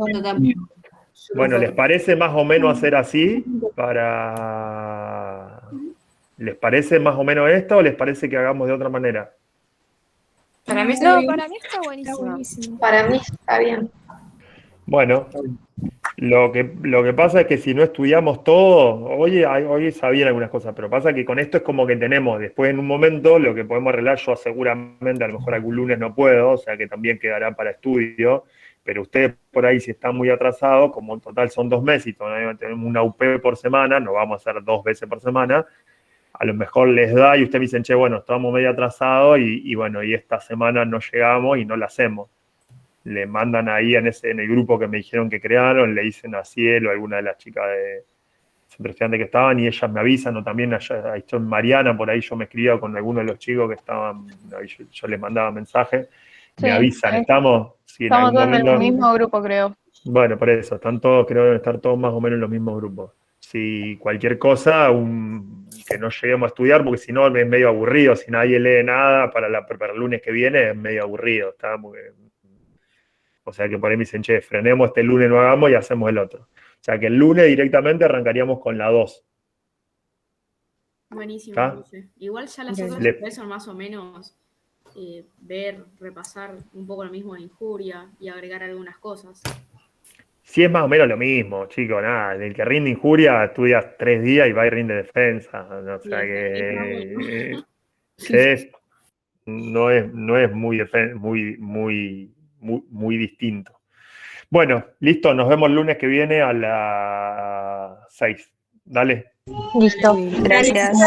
Bueno, ¿les parece más o menos hacer así? ¿Les parece más o menos esto o les parece que hagamos de otra manera? Para mí está bien. Para mí está buenísimo. Para mí está bien. Bueno, lo que pasa es que si no estudiamos todo, hoy sabían algunas cosas, pero pasa que con esto es como que tenemos después en un momento lo que podemos arreglar. Yo seguramente a lo mejor algún lunes no puedo, o sea que también quedará para estudio, pero ustedes por ahí si están muy atrasados, como en total son 2 meses y todavía tenemos una UP por semana, no vamos a hacer 2 veces por semana, a lo mejor les da y ustedes me dicen, che, bueno, estamos medio atrasados y bueno, y esta semana no llegamos y no la hacemos. Le mandan ahí en el grupo que me dijeron que crearon, le dicen a Cielo, a alguna de las chicas de centro estudiante que estaban, y ellas me avisan, o también allá, ahí estoy Mariana, por ahí yo me escribía con alguno de los chicos que estaban, yo les mandaba mensaje, me avisan, estamos todos en el mismo grupo, creo. Bueno, por eso, están todos, creo que deben estar todos más o menos en los mismos grupos. Si cualquier cosa, que no lleguemos a estudiar, porque si no es medio aburrido, si nadie lee nada para el lunes que viene, es medio aburrido, está muy... O sea que por ahí me dicen, che, frenemos este lunes, no hagamos y hacemos el otro. O sea que el lunes directamente arrancaríamos con la 2. Buenísimo, ¿Tá? profe. Igual ya las otras después son más o menos repasar un poco lo mismo de injuria y agregar algunas cosas. Sí, es más o menos lo mismo, chicos, nada. El que rinde injuria estudias 3 días y va y rinde defensa. O sea que no es muy distinto. Bueno, listo, nos vemos el lunes que viene a las 6. Dale. Listo. Gracias.